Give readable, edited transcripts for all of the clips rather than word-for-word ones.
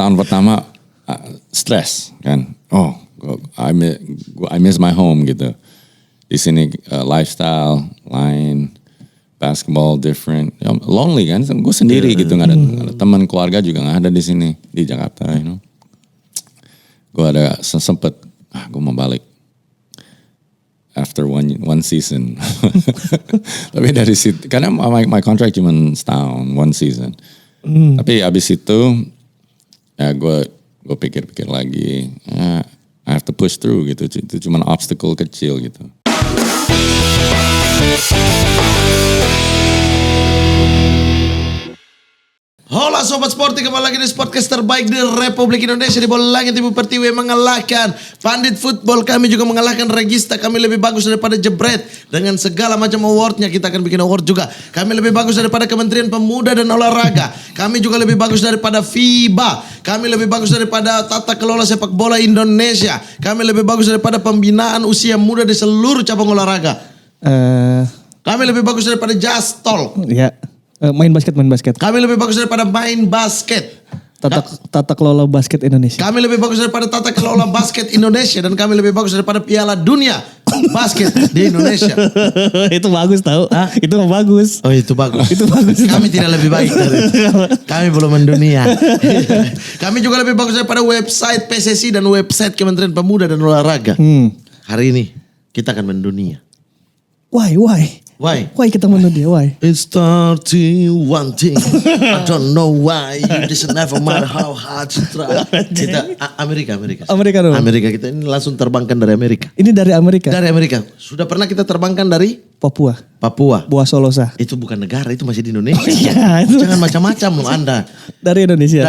tahun pertama stres kan. Oh, I miss my home gitu. Di sini lifestyle lain, basketball different, lonely kan. Gue sendiri gitu, nggak ada teman, keluarga juga nggak ada di sini di Jakarta, Gue ada sempet, gue mau balik after one season. Tapi dari situ, karena my contract cuma setahun, one season. Tapi abis itu, ya gue pikir-pikir lagi, I have to push through gitu. Itu cuma obstacle kecil gitu. Hola Sobat Sporty, kembali lagi di podcast terbaik di Republik Indonesia. Di bola langit Ibu Pertiwi mengalahkan Pandit Football. Kami juga mengalahkan Regista. Kami lebih bagus daripada Jebret. Dengan segala macam awardnya, kita akan bikin award juga. Kami lebih bagus daripada Kementerian Pemuda dan Olahraga. Kami juga lebih bagus daripada FIBA. Kami lebih bagus daripada Tata Kelola Sepak Bola Indonesia. Kami lebih bagus daripada pembinaan usia muda di seluruh cabang olahraga. Kami lebih bagus daripada Jastol. Ya. Main basket. Kami lebih bagus daripada main basket. Tata kelola basket Indonesia. Kami lebih bagus daripada tata kelola basket Indonesia. Dan kami lebih bagus daripada Piala Dunia basket di Indonesia. Itu bagus tau. Itu bagus. Oh itu bagus. Itu bagus. Kami tidak lebih baik dari kami belum mendunia. Kami juga lebih bagus daripada website PSSI dan website Kementerian Pemuda dan Olahraga. Hari ini kita akan mendunia. Why? Why kita menurut dia? Why? It starting one thing. I don't know why. You just never matter how hard you try. Kita Amerika dulu. Amerika kita ini langsung terbangkan dari Amerika. Ini dari Amerika. Dari Amerika. Sudah pernah kita terbangkan dari Papua. Buah Solosa. Itu bukan negara, itu masih di Indonesia. Iya, itu. Jangan macam-macam loh Anda. Dari Indonesia.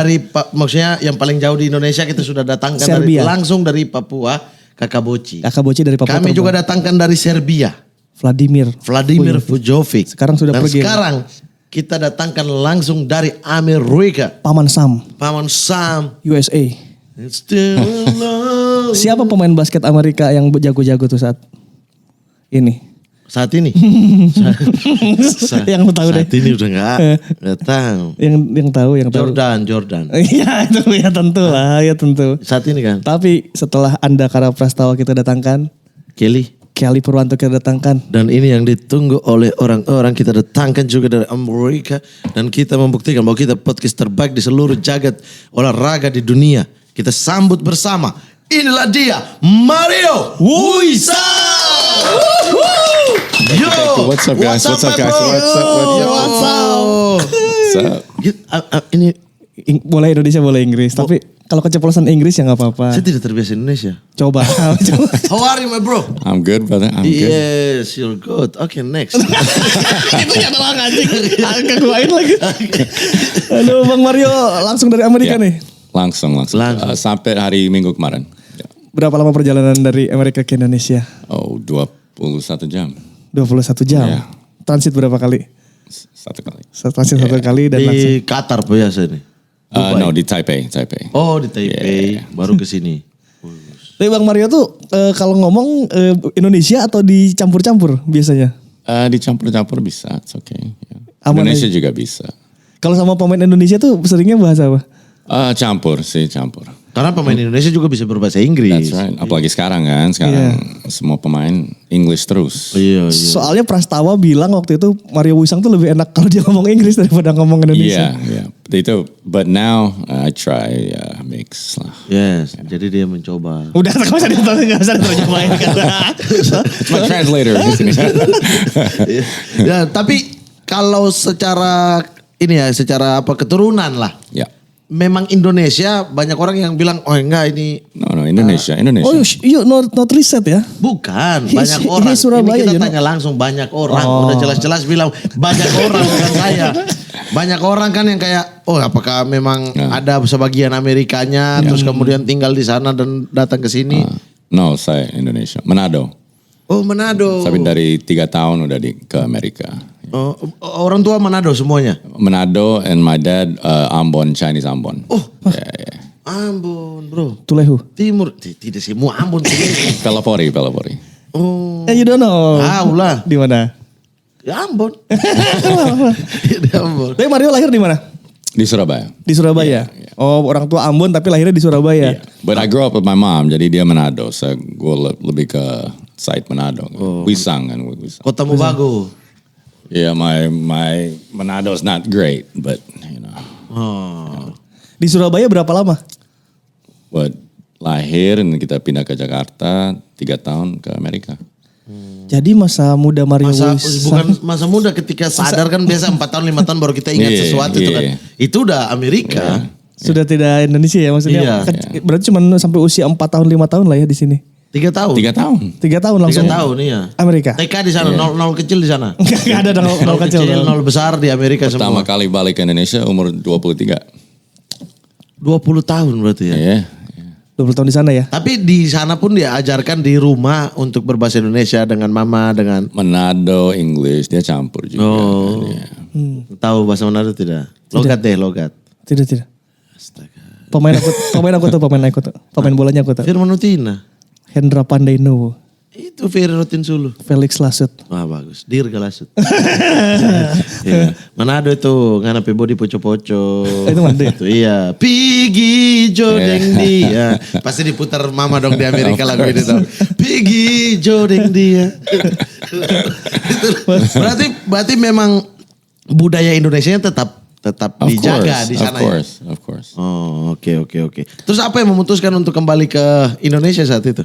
Maksudnya yang paling jauh di Indonesia kita sudah datangkan langsung dari Papua, Kakaboci dari Papua. Kami juga datangkan dari Serbia. Vladimir Vujovic. Sekarang sudah dan pergi. Sekarang kita datangkan langsung dari Amerika. Paman Sam. USA. USA. Siapa pemain basket Amerika yang jago-jago tuh saat ini? Saat ini? Yang lu tahu deh. Saat ini udah nggak tahu. Yang tahu. Jordan. Iya itu ya tentu lah, ya tentu. Saat ini kan. Tapi setelah Andakara Prastawa kita datangkan, Kelly Purwanto kita datangkan. Dan ini yang ditunggu oleh orang-orang, kita datangkan juga dari Amerika. Dan kita membuktikan bahwa kita podcast terbaik di seluruh jagat olahraga di dunia. Kita sambut bersama. Inilah dia, Mario Wuisa. Yo, What's up guys? What's up? Ini boleh Indonesia, boleh Inggris. Tapi kalau keceplosan Inggris ya gak apa-apa. saya tidak terbiasa Indonesia. Coba. How are you my bro? I'm good brother, I'm good. Yes, you're good. Okay, next. Itu ya doang anjing. Agak guain lagi. Halo Bang Mario, langsung dari Amerika nih. Langsung. Sampai hari Minggu kemarin. Ya. Berapa lama perjalanan dari Amerika ke Indonesia? Oh, 21 jam. 21 jam. Yeah. Transit berapa kali? Satu kali. Transit satu kali dan langsung. Di Qatar biasa nih. No, di Taipei. Oh, di Taipei. Baru ke sini. Tapi Bang Mario tuh kalau ngomong Indonesia atau dicampur-campur biasanya? Dicampur-campur bisa, it's okay. Yeah. aja. Indonesia juga bisa. Kalau sama pemain Indonesia tuh seringnya bahasa apa? Campur. Karena pemain Indonesia juga bisa berbahasa Inggris. That's right. Apalagi sekarang kan. Semua pemain English terus. Iya. Soalnya Prastawa bilang waktu itu Mario Wisang tuh lebih enak kalau dia ngomong Inggris daripada ngomong Indonesia. Iya. But now I try mix lah. Yes. Jadi dia mencoba. Udah gak usah diterjemahin kan. It's my translator di sini. Ya, tapi kalau secara keturunan lah. Ya. Memang Indonesia banyak orang yang bilang enggak ini. No, Indonesia. Oh, you not riset ya? Bukan, banyak orang. Surabaya, ini kita tanya langsung banyak orang. Udah jelas-jelas bilang banyak orang bukan saya. Banyak orang kan yang kayak apakah memang ada sebagian Amerikanya terus kemudian tinggal di sana dan datang ke sini. No, saya Indonesia. Manado. Oh, Manado. Tapi dari 3 tahun udah ke Amerika. Oh, orang tua Manado semuanya? Manado and my dad Ambon, Chinese Ambon. Oh, yeah. Ambon bro. Tulehu. Timur, tidak semua Ambon. Pelopori. Oh. You don't know. Ulah. Di mana? Ya Ambon. Di Ambon. Tapi Mario lahir di mana? Di Surabaya. Di Surabaya. Oh, orang tua Ambon tapi lahirnya di Surabaya. Yeah. But I grew up with my mom, jadi dia Manado. So gue lebih ke side Manado. Wisang kan. Wisang. Kota Mubago. Yeah, my Manado is not great, but you know. Oh. Di Surabaya berapa lama? But lahir dan kita pindah ke Jakarta 3 tahun ke Amerika. Jadi masa muda Mario Masa Wisang. bukan masa muda ketika sadar kan biasa 4 tahun 5 tahun baru kita ingat Iya, sesuatu itu kan. iya. Itu udah Amerika. Sudah tidak Indonesia ya maksudnya. Iya. Berarti cuma sampai usia 4 tahun 5 tahun lah ya di sini. 3 tahun. 3 tahun. 3 tahun 3 langsung tahun iya. Amerika. TK di sana, nol kecil di sana. Gak ada nol Nol kecil. kecil, nol besar di Amerika Pertama semua. kali balik ke Indonesia umur 23. 20 tahun berarti ya. Iya. 20 tahun di sana ya. Tapi di sana pun diajarkan di rumah untuk berbahasa Indonesia dengan mama, dengan Manado, English, dia campur juga. Oh. Iya. Tahu bahasa Manado tidak? Logat deh, logat. Tidak. Astaga. Pemain aku tuh. Pemain bolanya aku tuh. Firman Utina. Hendra Pandaino. Itu Ferry Rotin Sulu. Felix Lasut. Wah bagus. Dirga Lasut. Iya. Manado itu nganape body poco-poco. Itu Manado ya? Itu iya. Pigi jodeng dia. Pasti diputar mama dong di Amerika lagu ini tuh. Pigi jodeng dia. berarti memang budaya Indonesia tetap dijaga di sana ya. Of course. Oh, oke. Terus apa yang memutuskan untuk kembali ke Indonesia saat itu?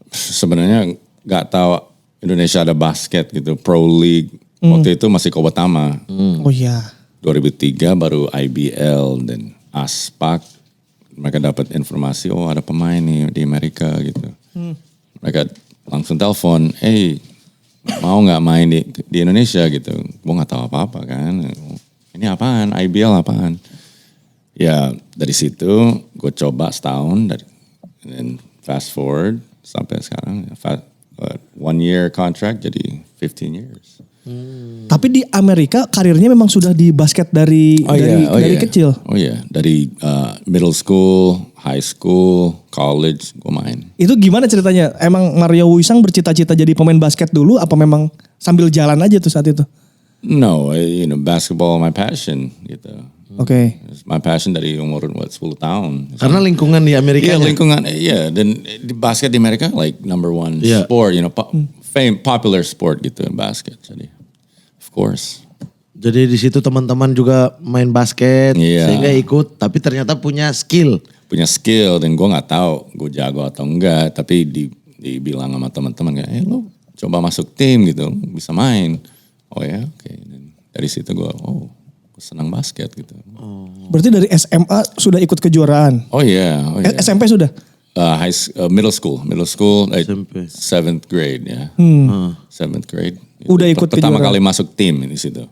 Sebenarnya nggak tahu Indonesia ada basket gitu, Pro League. Waktu itu masih Kobotama. Oh iya. 2003 baru IBL dan Aspak. Mereka dapat informasi, oh ada pemain nih di Amerika gitu. Mereka langsung telepon, mau nggak main di Indonesia gitu. Gue nggak tahu apa-apa kan. Ini apaan? IBL apaan? Ya dari situ gue coba setahun dan fast forward sampai sekarang 1 year contract jadi 15 years. Tapi di Amerika karirnya memang sudah di basket dari kecil. Oh iya, dari middle school, high school, college gue main. Itu gimana ceritanya? Emang Mario Wisang bercita-cita jadi pemain basket dulu apa memang sambil jalan aja tuh saat itu? No, basketball my passion gitu. Oke. It's my passion dari umur 10 tahun. Karena lingkungan di Amerika. Iya lingkungan, dan di basket di Amerika like number one Yeah. sport, popular sport gitu basket. Jadi, of course. Jadi di situ teman-teman juga main basket Iya. sehingga ikut, tapi ternyata punya skill. Punya skill dan gue nggak tahu gue jago atau enggak, tapi dibilang sama teman-teman kayak, lo coba masuk tim gitu, bisa main. Oh ya, oke. Dan dari situ gue senang basket gitu. Berarti dari SMA sudah ikut kejuaraan. Oh iya. SMP sudah. Middle school, like SMP. 7th grade ya. 7th grade. Udah ikut pertama kejuaraan. kali masuk tim di situ.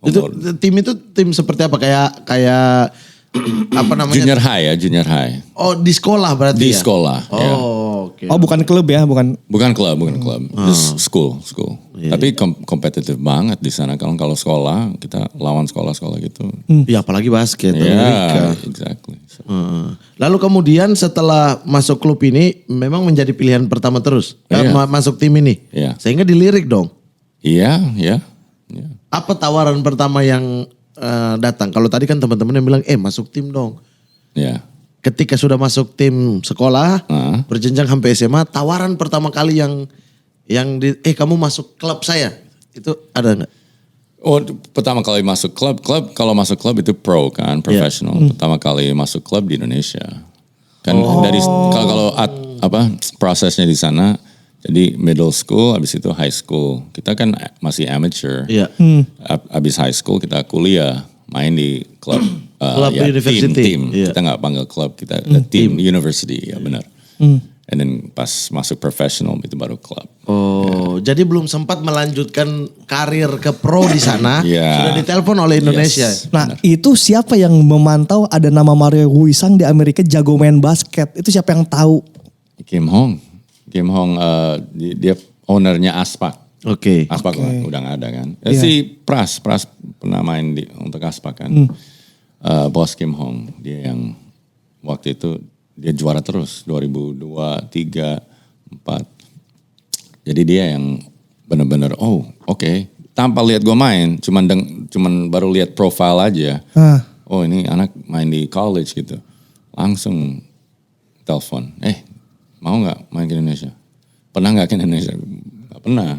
Itu tim seperti apa? Kayak apa namanya? Junior high. Oh di sekolah berarti Di ya? sekolah. ya. Oh oke. Oh bukan klub ya, bukan. Bukan klub. Just school. Tapi kompetitif banget di sana. Kalau sekolah, kita lawan sekolah-sekolah gitu. Ya apalagi basket Ya, Amerika. exactly. So, Lalu kemudian setelah masuk klub ini memang menjadi pilihan pertama terus. Iya. Masuk tim ini. Iya. Sehingga dilirik dong. Iya. Apa tawaran pertama yang datang? Kalau tadi kan teman-teman yang bilang, masuk tim dong. Iya. Ketika sudah masuk tim sekolah, berjenjang sampai SMA, tawaran pertama kali yang kamu masuk klub saya, itu ada nggak? Oh, pertama kali masuk klub kalau masuk klub itu pro kan, professional. Pertama kali masuk klub di Indonesia. Kan dari kalau prosesnya di sana, jadi middle school, habis itu high school. Kita kan masih amateur. Iya. Habis high school kita kuliah, main di klub. Klub university. Tim. Iya. Kita nggak panggil klub, kita tim university, ya benar. And then pas masuk professional itu baru klub. Oh, jadi belum sempat melanjutkan karir ke pro di sana, Iya. sudah ditelepon oleh Indonesia. Yes. Nah itu siapa yang memantau ada nama Mario Wisang di Amerika jago main basket? Itu siapa yang tahu? Kim Hong, dia ownernya Aspak. Oke. Aspak udah nggak ada kan. Si Pras pernah main untuk Aspak kan. Bos Kim Hong, dia yang waktu itu dia juara terus 2002, 2003, 2004. Jadi dia yang benar-benar oke. tanpa lihat gue main, cuman baru lihat profile aja. Oh ini anak main di college gitu. Langsung telepon, mau nggak main ke Indonesia? Pernah nggak ke Indonesia? Nggak pernah.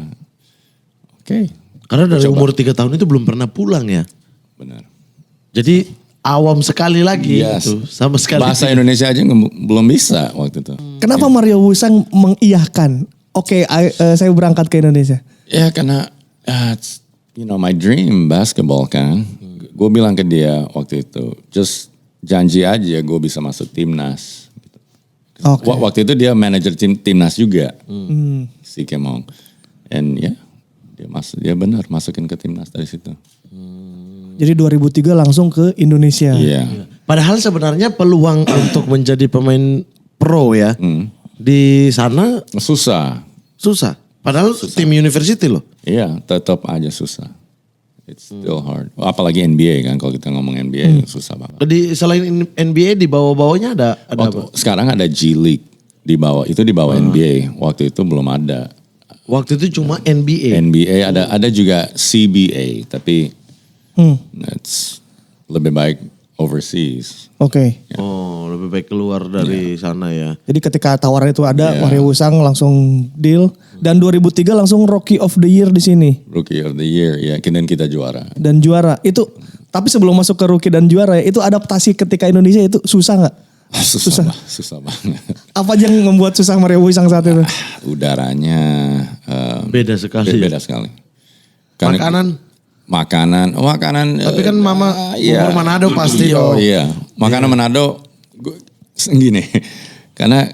Oke. Karena dari umur 3 tahun itu belum pernah pulang ya. Benar. Jadi awam sekali lagi Yes. gitu. Sama sekali. Bahasa Indonesia aja belum bisa waktu itu. Kenapa Mario Wusang mengiyahkan? Oke, saya berangkat ke Indonesia. Ya karena it's, my dream basketball kan. Gue bilang ke dia waktu itu, just janji aja gue bisa masuk timnas. Gitu. Oke. Waktu itu dia manajer timnas juga, si Kemong. And dia benar masukin ke timnas dari situ. Jadi 2003 langsung ke Indonesia. Iya. Padahal sebenarnya peluang untuk menjadi pemain pro ya. Di sana Susah. susah. Padahal tim university loh. Iya, tetap aja susah. It's still hard. Apalagi NBA kan, kalau kita ngomong NBA susah banget. Selain NBA di bawah-bawahnya ada apa? Sekarang ada G League di bawah, itu di bawah NBA. Waktu itu belum ada. Waktu itu cuma NBA. NBA ada juga CBA, tapi that's lebih baik overseas. Oke. Oh, lebih baik keluar dari sana ya. Jadi ketika tawaran itu ada, Iya. Mario Wusang langsung deal. Dan 2003 langsung Rookie of the Year di sini. Rookie of the Year, ya, dan kita juara. Dan juara. Itu, tapi sebelum masuk ke Rookie dan juara ya, itu adaptasi ketika Indonesia itu susah nggak? Susah banget. Apa aja yang membuat susah Mario Wusang saat itu? Udaranya Beda sekali. beda sekali. Karena Makanan. Makanan. Tapi kan mama umur Manado pasti dong. Iya, makanan Manado gini. Karena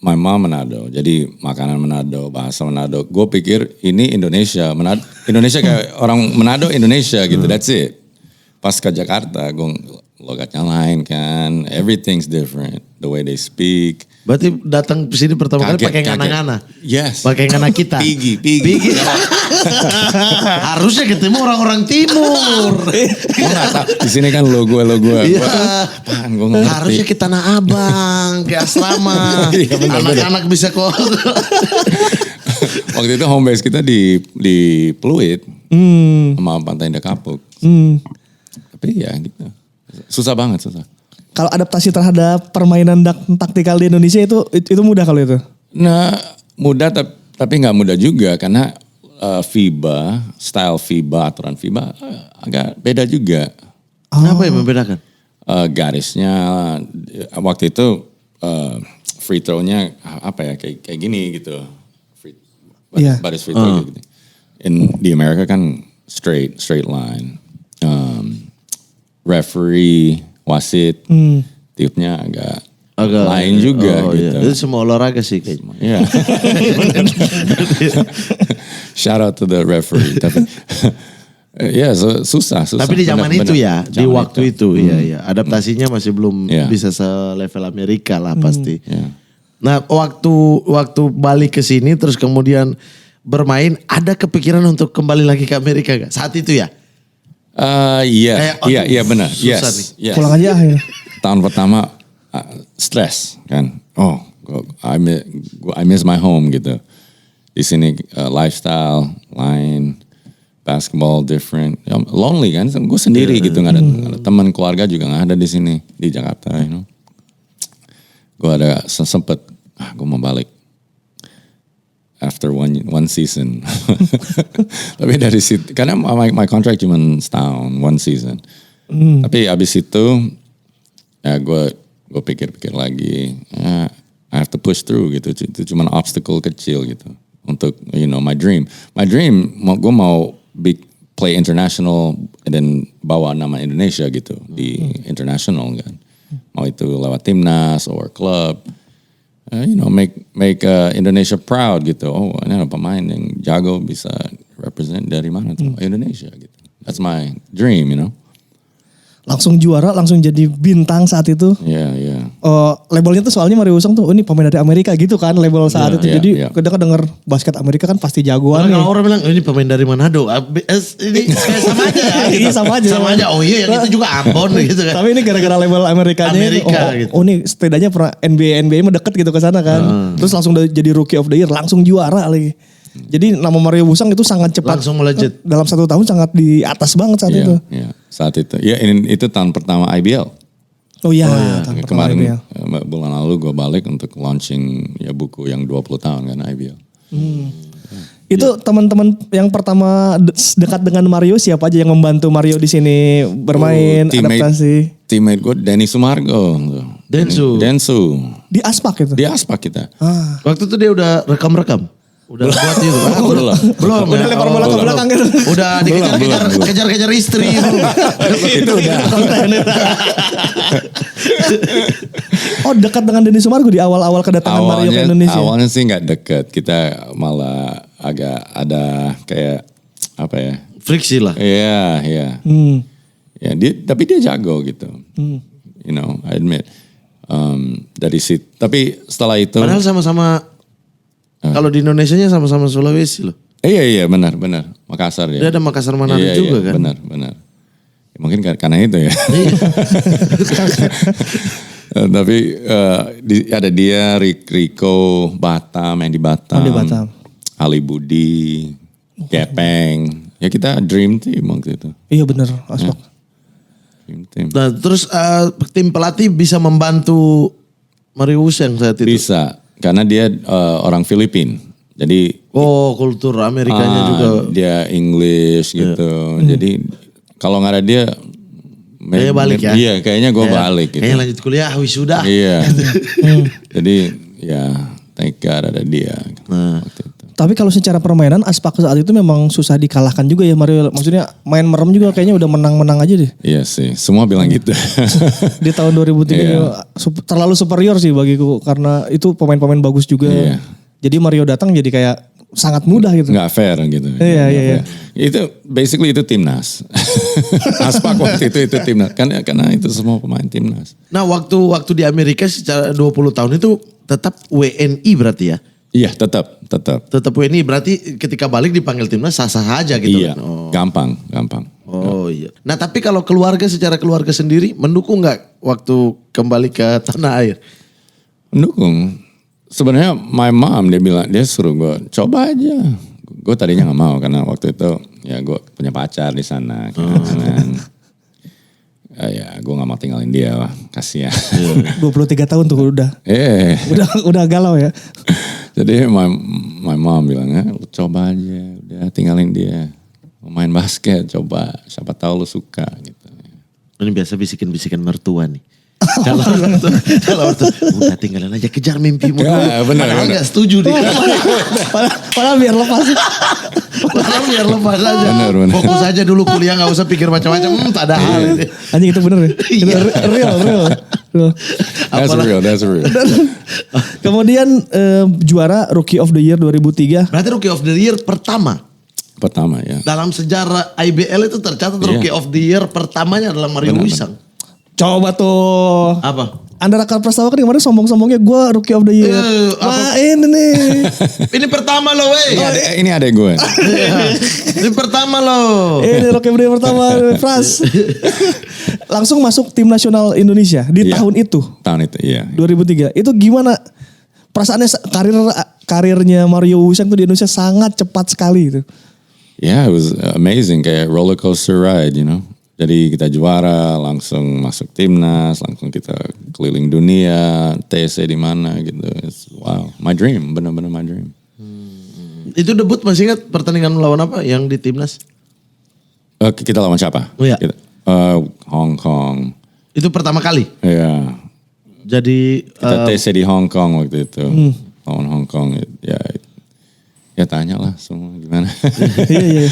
my mom Manado, jadi makanan Manado, bahasa Manado. Gue pikir ini Indonesia, Indonesia kayak orang Manado Indonesia gitu. That's it. Pas ke Jakarta, gue logatnya lain kan. Everything's different, the way they speak. Berarti datang ke sini pertama kali pakai ngana-ngana. Yes. Pakai ngana kita. Pigi. Harusnya ketemu orang-orang timur. Gue gak tahu. Di sini kan lo gue. Iya. Apaan gue nggak ngerti. Harusnya ke Tanah Abang, ke asrama. Iya, benar. Anak-anak bisa kok. Waktu itu home base kita di Pluit sama Pantai Indah Kapuk. Tapi ya gitu. Susah banget. Kalau adaptasi terhadap permainan taktikal di Indonesia itu mudah kalau itu? Nah mudah tapi nggak mudah juga karena FIBA, style FIBA, aturan FIBA agak beda juga. Kenapa yang membedakan? Garisnya waktu itu free throw-nya apa ya kayak gini gitu. Baris free throw gitu. Di Amerika kan straight line. Referee, wasit, tiupnya agak lain juga gitu. Iya. Itu semua olahraga sih kayaknya. Iya. Shout out to the referee. Tapi ya susah. Tapi di zaman itu ya, di waktu itu ya, adaptasinya masih belum Iya. bisa selevel Amerika lah pasti. Iya. Nah, waktu balik ke sini terus kemudian bermain, ada kepikiran untuk kembali lagi ke Amerika gak? Saat itu ya? Iya benar. Susah Yes. Pulang aja akhirnya. Tahun pertama stres kan. I miss my home gitu. Di sini lifestyle lain, basketball different. Lonely kan, gue sendiri gitu, nggak ada teman, keluarga juga nggak ada di sini di Jakarta. Gue ada sempet, gue mau balik. After one season. Tapi dari situ, karena my contract cuma setahun, one season. Tapi abis itu, ya gue pikir-pikir lagi, I have to push through gitu. Itu cuma obstacle kecil gitu. Untuk, my dream. My dream, gue mau play international, dan bawa nama Indonesia gitu, di international kan. Mau itu lewat timnas, or club. Make Indonesia proud gitu. Oh, ini ada pemain yang jago bisa represent dari mana tuh? Indonesia gitu. That's my dream, Langsung juara, langsung jadi bintang saat itu. Iya. Labelnya tuh soalnya Mario Wusang tuh, ini pemain dari Amerika gitu kan label saat itu. Iya, Jadi iya. kadang denger basket Amerika kan pasti jagoan. Kalau orang bilang, ini pemain dari Manado. Ini sama aja ya. Iya, sama aja. Oh iya, yang itu juga Ambon gitu kan. Tapi ini gara-gara label Amerikanya. Amerika, gitu. Ini setidaknya pernah NBA mah deket gitu ke sana kan. Terus langsung jadi Rookie of the Year, langsung juara lagi. Jadi nama Mario Wusang itu sangat cepat. Langsung melejit. Dalam 1 tahun sangat di atas banget saat itu. Iya, saat itu. Ya itu tahun pertama IBL. Oh iya. Tahun pertama Kemarin IBL. bulan lalu gue balik untuk launching ya buku yang 20 tahun kan IBL. Itu teman-teman yang pertama dekat dengan Mario siapa aja yang membantu Mario di sini bermain, adaptasi? Teammate gue Denny Sumargo. Densu. Di Aspak itu. Di Aspak kita. Waktu itu dia udah rekam-rekam. Udah buat itu. Belum. Belum. Udah lempar bola ke belakang gitu. Udah dikejar-kejar istri. Itu udah. Oh dekat dengan Denny Sumargo di awal-awal kedatangan Mario ke Indonesia. Awalnya sih nggak deket. Kita malah agak ada kayak apa ya? Friksi lah. Iya. Ya tapi dia jago gitu. You know, I admit. Dari situ. Tapi setelah itu. Padahal sama-sama. Kalau di Indonesianya sama-sama Sulawesi loh. Iya benar. Makassar ya. Dia ada Makassar Manado juga kan. Benar. Ya, mungkin karena itu ya. Tapi ada dia, Rico, Batam yang di Batam. Oh, di Batam. Ali Budi, Gepeng. Ya kita dream team waktu itu. Iya benar Aspak. Dream team. Nah terus tim pelatih bisa membantu Mario Wusang saat itu. Bisa, karena dia orang Filipin. Jadi kultur Amerikanya juga. Dia English gitu. Jadi kalau nggak ada dia, kayaknya balik ya. Iya, kayaknya gue balik. Gitu. Kayaknya lanjut kuliah, wisuda. Iya. Jadi ya, thank God ada dia. Waktu itu. Tapi kalau secara permainan Aspak saat itu memang susah dikalahkan juga ya Mario. Maksudnya main merem juga kayaknya udah menang-menang aja deh. Iya sih, semua bilang gitu. Di tahun 2003 terlalu superior sih bagiku karena itu pemain-pemain bagus juga. Iya. Jadi Mario datang jadi kayak sangat mudah gitu. Nggak fair gitu. Iya. Itu basically itu timnas. Aspak waktu itu timnas. Karena itu semua pemain timnas. Nah waktu di Amerika secara 20 tahun itu tetap WNI berarti ya? Iya tetap. Tetap WNI berarti ketika balik dipanggil timnas sah-sah aja gitu. Iya, Kan? gampang. Oh iya. Nah tapi kalau secara keluarga sendiri mendukung nggak waktu kembali ke tanah air? Mendukung. Sebenarnya my mom dia suruh gue coba aja. Gue tadinya nggak mau karena waktu itu ya gue punya pacar di sana. Ya gue nggak mau tinggalin dia lah, kasihan. 23 tahun tuh udah. Udah galau ya. Jadi my mom bilangnya coba aja, udah tinggalin dia. Mau main basket coba, siapa tahu lu suka gitu. Ini biasa bisikin-bisikin mertua nih. Kalau mertua, udah tinggalin aja, kejar mimpimu dulu. Ya, benar. Padahal gak setuju deh. Padahal biar lepas. Padahal biar lepas aja. Benar. Fokus aja dulu kuliah, gak usah pikir macam-macam. Tak ada hal. Anjing itu bener ya? Itu real. That's real. Kemudian juara Rookie of the Year 2003. Berarti Rookie of the Year pertama ya. dalam sejarah IBL itu tercatat Rookie of the Year pertamanya adalah Mario Wusang. Coba tuh. Apa? Anda Raka Prastawa kan kemarin sombong-sombongnya gue Rookie of the Year. Wah ini nih. Ini pertama loh wey. Ini adek gue. Ini pertama loh. Ini Rookie of the Year pertama Pras. Langsung masuk tim nasional Indonesia di tahun itu. Tahun itu iya. 2003. Itu gimana? Perasaannya karirnya Mario Wusang tuh di Indonesia sangat cepat sekali gitu. Yeah, it was amazing, kayak roller coaster ride, you know. Jadi kita juara, langsung masuk timnas, langsung kita keliling dunia, TC di mana gitu. Wow, my dream, benar-benar my dream. Itu debut masih ingat pertandingan melawan apa yang di timnas? Kita lawan siapa? Oh iya. Hong Kong. Itu pertama kali. Iya. Jadi Kita TC di Hong Kong waktu itu. Lawan Hong Kong, ya tanya lah semua gimana. Iya.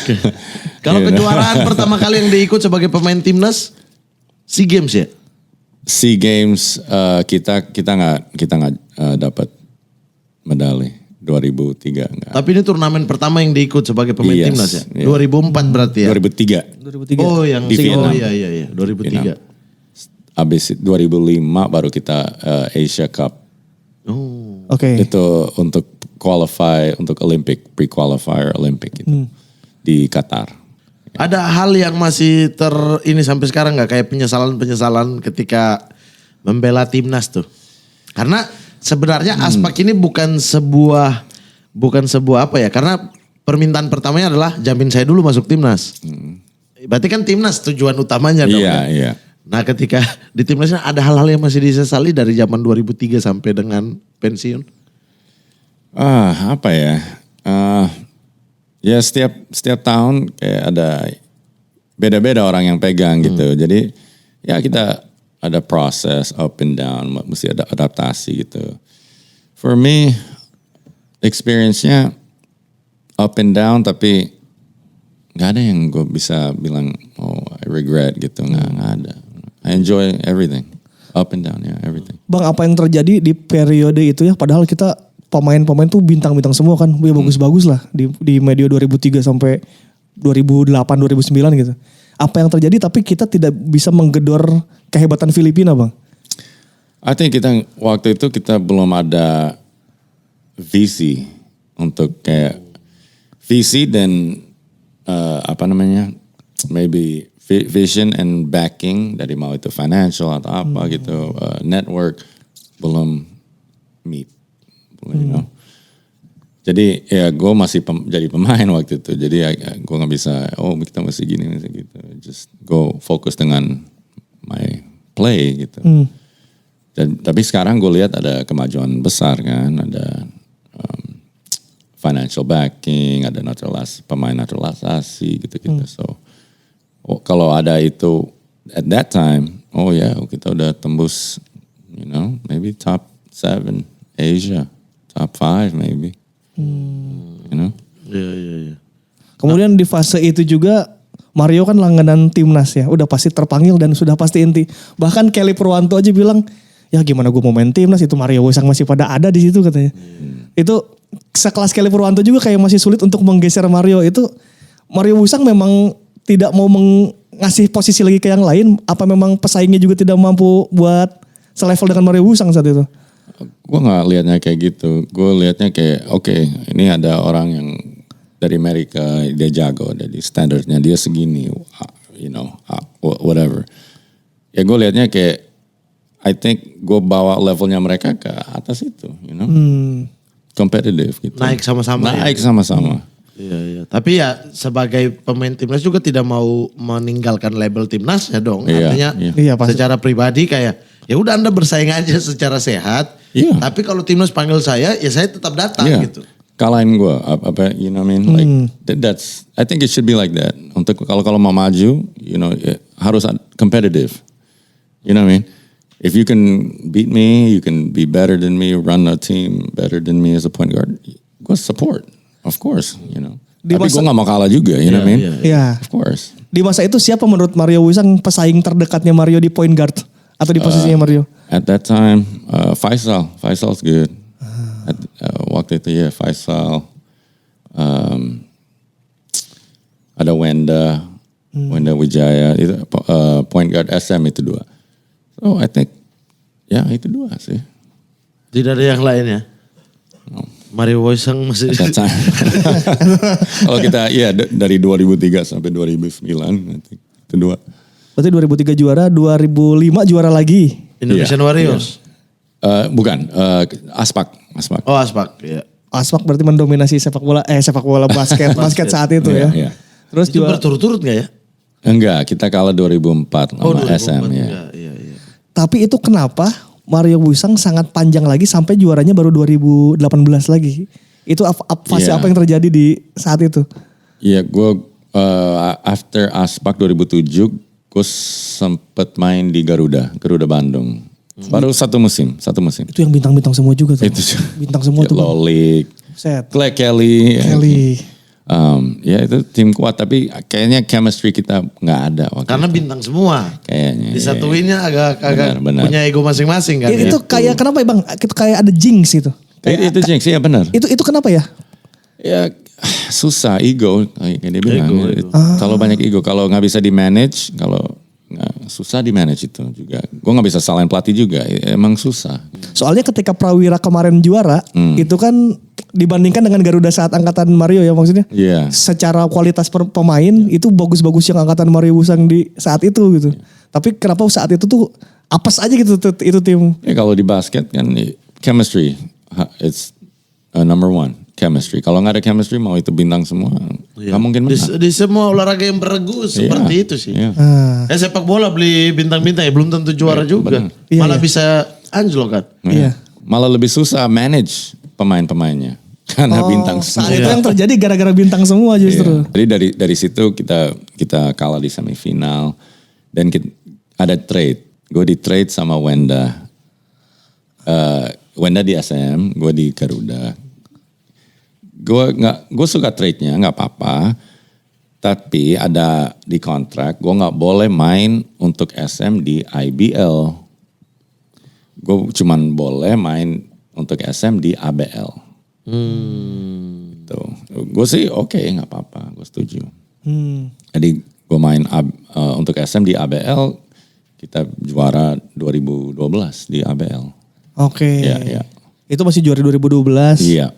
Kalau kejuaraan pertama kali yang diikut sebagai pemain timnas SEA Games ya? SEA Games kita nggak dapat medali 2003 enggak. Tapi ini turnamen pertama yang diikut sebagai pemain timnas ya? Iya. 2004 berarti ya? 2003. Oh yang di Vietnam. iya 2003. Abis 2005 baru kita Asia Cup. Oh. Oke. Itu untuk qualify untuk Olympic, pre-qualifier Olympic gitu. Di Qatar. Ada hal yang masih ini sampai sekarang nggak kayak penyesalan ketika membela timnas tuh? Karena sebenarnya Aspak ini bukan sebuah bukan sebuah apa ya, karena permintaan pertamanya adalah jamin saya dulu masuk timnas. Berarti kan timnas tujuan utamanya dong. Iya, Kan? iya. Nah ketika di timnasnya ada hal-hal yang masih disesali dari zaman 2003 sampai dengan pensiun. Apa ya? Ya setiap tahun kayak ada beda-beda orang yang pegang gitu. Jadi ya kita ada proses up and down, mesti ada adaptasi gitu. For me, experience-nya up and down, tapi nggak ada yang gue bisa bilang I regret gitu, nggak ada. I enjoy everything, up and down ya, everything. Bang, apa yang terjadi di periode itu ya, padahal kita pemain-pemain tuh bintang-bintang semua kan, ya bagus-bagus lah di medio 2003 sampai 2008 2009 gitu. Apa yang terjadi tapi kita tidak bisa menggedor kehebatan Filipina, Bang? I think waktu itu kita belum ada visi untuk kayak visi dan maybe vision and backing dari mau itu financial atau apa gitu, network belum meet, you know. Jadi ya gue masih jadi pemain waktu itu, jadi gue nggak bisa kita masih gini masih gitu, just go fokus dengan my play gitu. Tapi sekarang gue lihat ada kemajuan besar kan, ada financial backing, ada pemain naturalisasi gitu-gitu. So kalau ada itu at that time, kita udah tembus, you know, maybe top 7 Asia, top 5 maybe, you know. Iya. Kemudian di fase itu juga Mario kan langganan timnas ya, udah pasti terpanggil dan sudah pasti inti. Bahkan Kelly Purwanto aja bilang, ya gimana gue mau main timnas, itu Mario Wusang masih pada ada di situ katanya. Itu sekelas Kelly Purwanto juga kayak masih sulit untuk menggeser Mario. Itu Mario Wusang memang tidak mau ngasih posisi lagi ke yang lain, apa memang pesaingnya juga tidak mampu buat selevel dengan Mario Wusang saat itu? Gue nggak liatnya kayak gitu. Gue liatnya kayak ini ada orang yang dari Amerika, dia jago, dari standarnya dia segini, you know, whatever. Ya gue liatnya kayak I think gue bawa levelnya mereka ke atas itu, you know, competitive gitu. Naik sama-sama. Naik sama-sama. Iya. Tapi ya sebagai pemain timnas juga tidak mau meninggalkan label timnas ya dong. Iya, Artinya iya, pasti. secara pribadi kayak ya udah Anda bersaing aja secara sehat. Iya. Tapi kalau timnas panggil saya, ya saya tetap datang gitu. Kalahin gue, you know what I mean? Like that's, I think it should be like that. Untuk kalau mau maju, you know, harus competitive. You know what I mean? If you can beat me, you can be better than me, run a team better than me as a point guard, gue support, of course, you know. Tapi gue gak mau kalah juga, you know what I mean? Iya. Of course. Di masa itu siapa menurut Mario Wusang pesaing terdekatnya Mario di point guard? Atau di posisinya Mario? At that time, Faisal's good. Waktu itu ya Faisal, ada Wenda Wijaya, itu point guard SM itu 2. So I think ya itu 2 sih. Tidak ada yang lain ya? Mario Wusang masih. At that time. Kalau kita dari 2003 sampai 2009 nanti itu 2. Berarti 2003 juara, 2005 juara lagi. Indonesian Warriors. Bukan, Aspak. Oh Aspak, ya. Aspak berarti mendominasi sepak bola basket saat itu ya. Iya. Terus Itu juga berturut-turut gak ya? Enggak, kita kalah 2004 sama 2004 SM ya. Iya. tapi itu kenapa Mario Wusang sangat panjang lagi sampai juaranya baru 2018 lagi. Itu fase Iya. apa yang terjadi di saat itu? Iya, gue after Aspak 2007, gue sempet main di Garuda Bandung. Baru satu musim. Itu yang bintang-bintang semua juga tuh. Itu Bintang semua tuh. Bang. Lolik, Set. Clay Kelly. Ya itu tim kuat, tapi kayaknya chemistry kita nggak ada waktu Karena itu. bintang semua. Kayaknya. Disatuinnya agak Benar. punya ego masing-masing kan. Itu kayak kenapa ya Bang? Itu kayak ada jinx gitu. Itu Jinx, ya benar. Itu kenapa ya? Ya susah, ego kayak dia bilang. Ego. Kalau banyak ego, kalau nggak bisa di manage, kalau nggak susah di manage itu juga. Gue nggak bisa salahin pelatih juga, emang susah. Soalnya ketika Prawira kemarin juara, itu kan dibandingkan dengan Garuda saat angkatan Mario ya maksudnya. Iya. Secara kualitas pemain itu bagus-bagus yang angkatan Mario Wusang di saat itu gitu. Tapi kenapa saat itu tuh apes aja gitu itu tim. Ya kalau di basket kan chemistry, it's number 1. chemistry. Kalau nggak ada chemistry, mau itu bintang semua, nggak mungkin Di, menang. di semua olahraga yang beregu seperti itu sih. Iya. Sepak bola beli bintang-bintang ya belum tentu juara juga. benar. Iya, Malah iya. bisa anjlok kan. Iya. Malah lebih susah manage pemain-pemainnya karena bintang Saat semua. itu yang terjadi gara-gara bintang semua justru. Iya. Jadi dari situ kita kalah di semifinal dan ada trade. Gue di trade sama Wenda. Wenda di SM, gue di Garuda. Gue suka trade-nya, nggak apa-apa. Tapi ada di kontrak, gue nggak boleh main untuk SM di IBL. Gue cuman boleh main untuk SM di ABL. Tuh, gue sih oke, nggak apa-apa, gue setuju. Jadi gue main untuk SM di ABL, kita juara 2012 di ABL. Oke. Iya, iya. Itu masih juara 2012. Iya,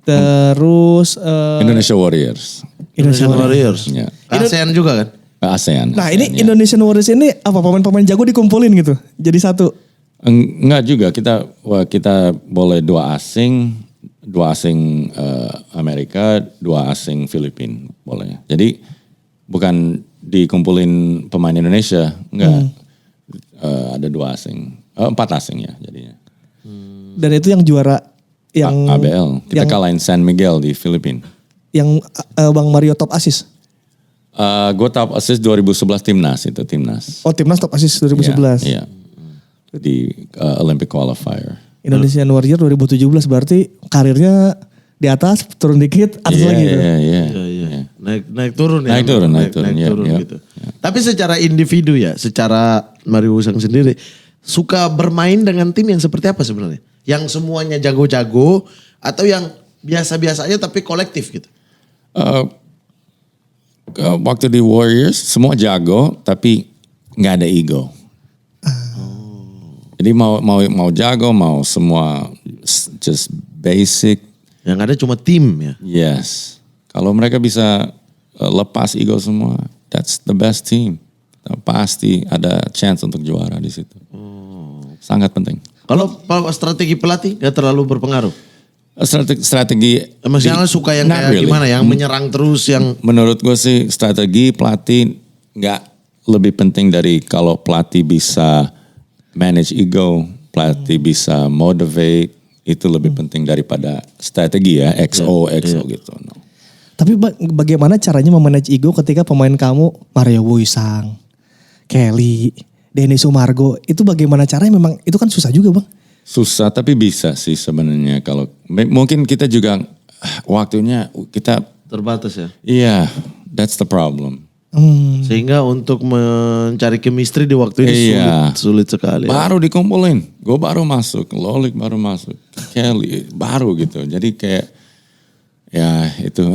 Terus Indonesia Warriors, Indonesian Warriors. Iya. ASEAN juga kan. ASEAN. Nah ini ASEAN, ya. Indonesian Warriors ini apa pemain-pemain jago dikumpulin gitu? Jadi satu. Enggak juga, kita boleh dua asing Amerika, dua asing Filipina boleh. Jadi bukan dikumpulin pemain Indonesia, enggak. Ada dua asing, 4 asing ya jadinya. Dan itu yang juara yang ABL, kita kalahin San Miguel di Filipina. yang Bang Mario top assist. Gue top assist 2011 timnas. Oh timnas top assist 2011. Iya. Di Olympic qualifier. Indonesian Warrior 2017 berarti karirnya di atas, turun dikit, atas lagi gitu. Iya. Iya. Naik turun ya. Naik turun, iya, iya. gitu. Tapi secara individu ya, secara Mario Wusang sendiri suka bermain dengan tim yang seperti apa sebenarnya? Yang semuanya jago-jago atau yang biasa-biasa aja tapi kolektif gitu? Waktu di Warriors semua jago tapi nggak ada ego. Jadi mau jago, mau semua just basic. Yang ada cuma tim ya. Yes. Kalau mereka bisa lepas ego semua, that's the best team. Pasti ada chance untuk juara di situ. Sangat penting. Kalau strategi pelatih gak terlalu berpengaruh? Strategi Maksudnya suka yang not kayak really. gimana? Yang menyerang terus yang... Menurut gue sih strategi pelatih nggak lebih penting dari kalau pelatih bisa manage ego, pelatih bisa motivate, itu lebih penting daripada strategi ya, XO gitu. No. Tapi bagaimana caranya memanage ego ketika pemain kamu Mario Wusang, Kelly, Denny Sumargo, itu bagaimana caranya? Memang itu kan susah juga Bang. Susah tapi bisa sih sebenarnya kalau mungkin kita juga waktunya kita Terbatas ya. iya, that's the problem. Sehingga untuk mencari chemistry di waktu ini Iya. sulit sekali. Ya. Baru dikumpulin, gue baru masuk, Lolik baru masuk, Kelly baru gitu. Jadi kayak ya itu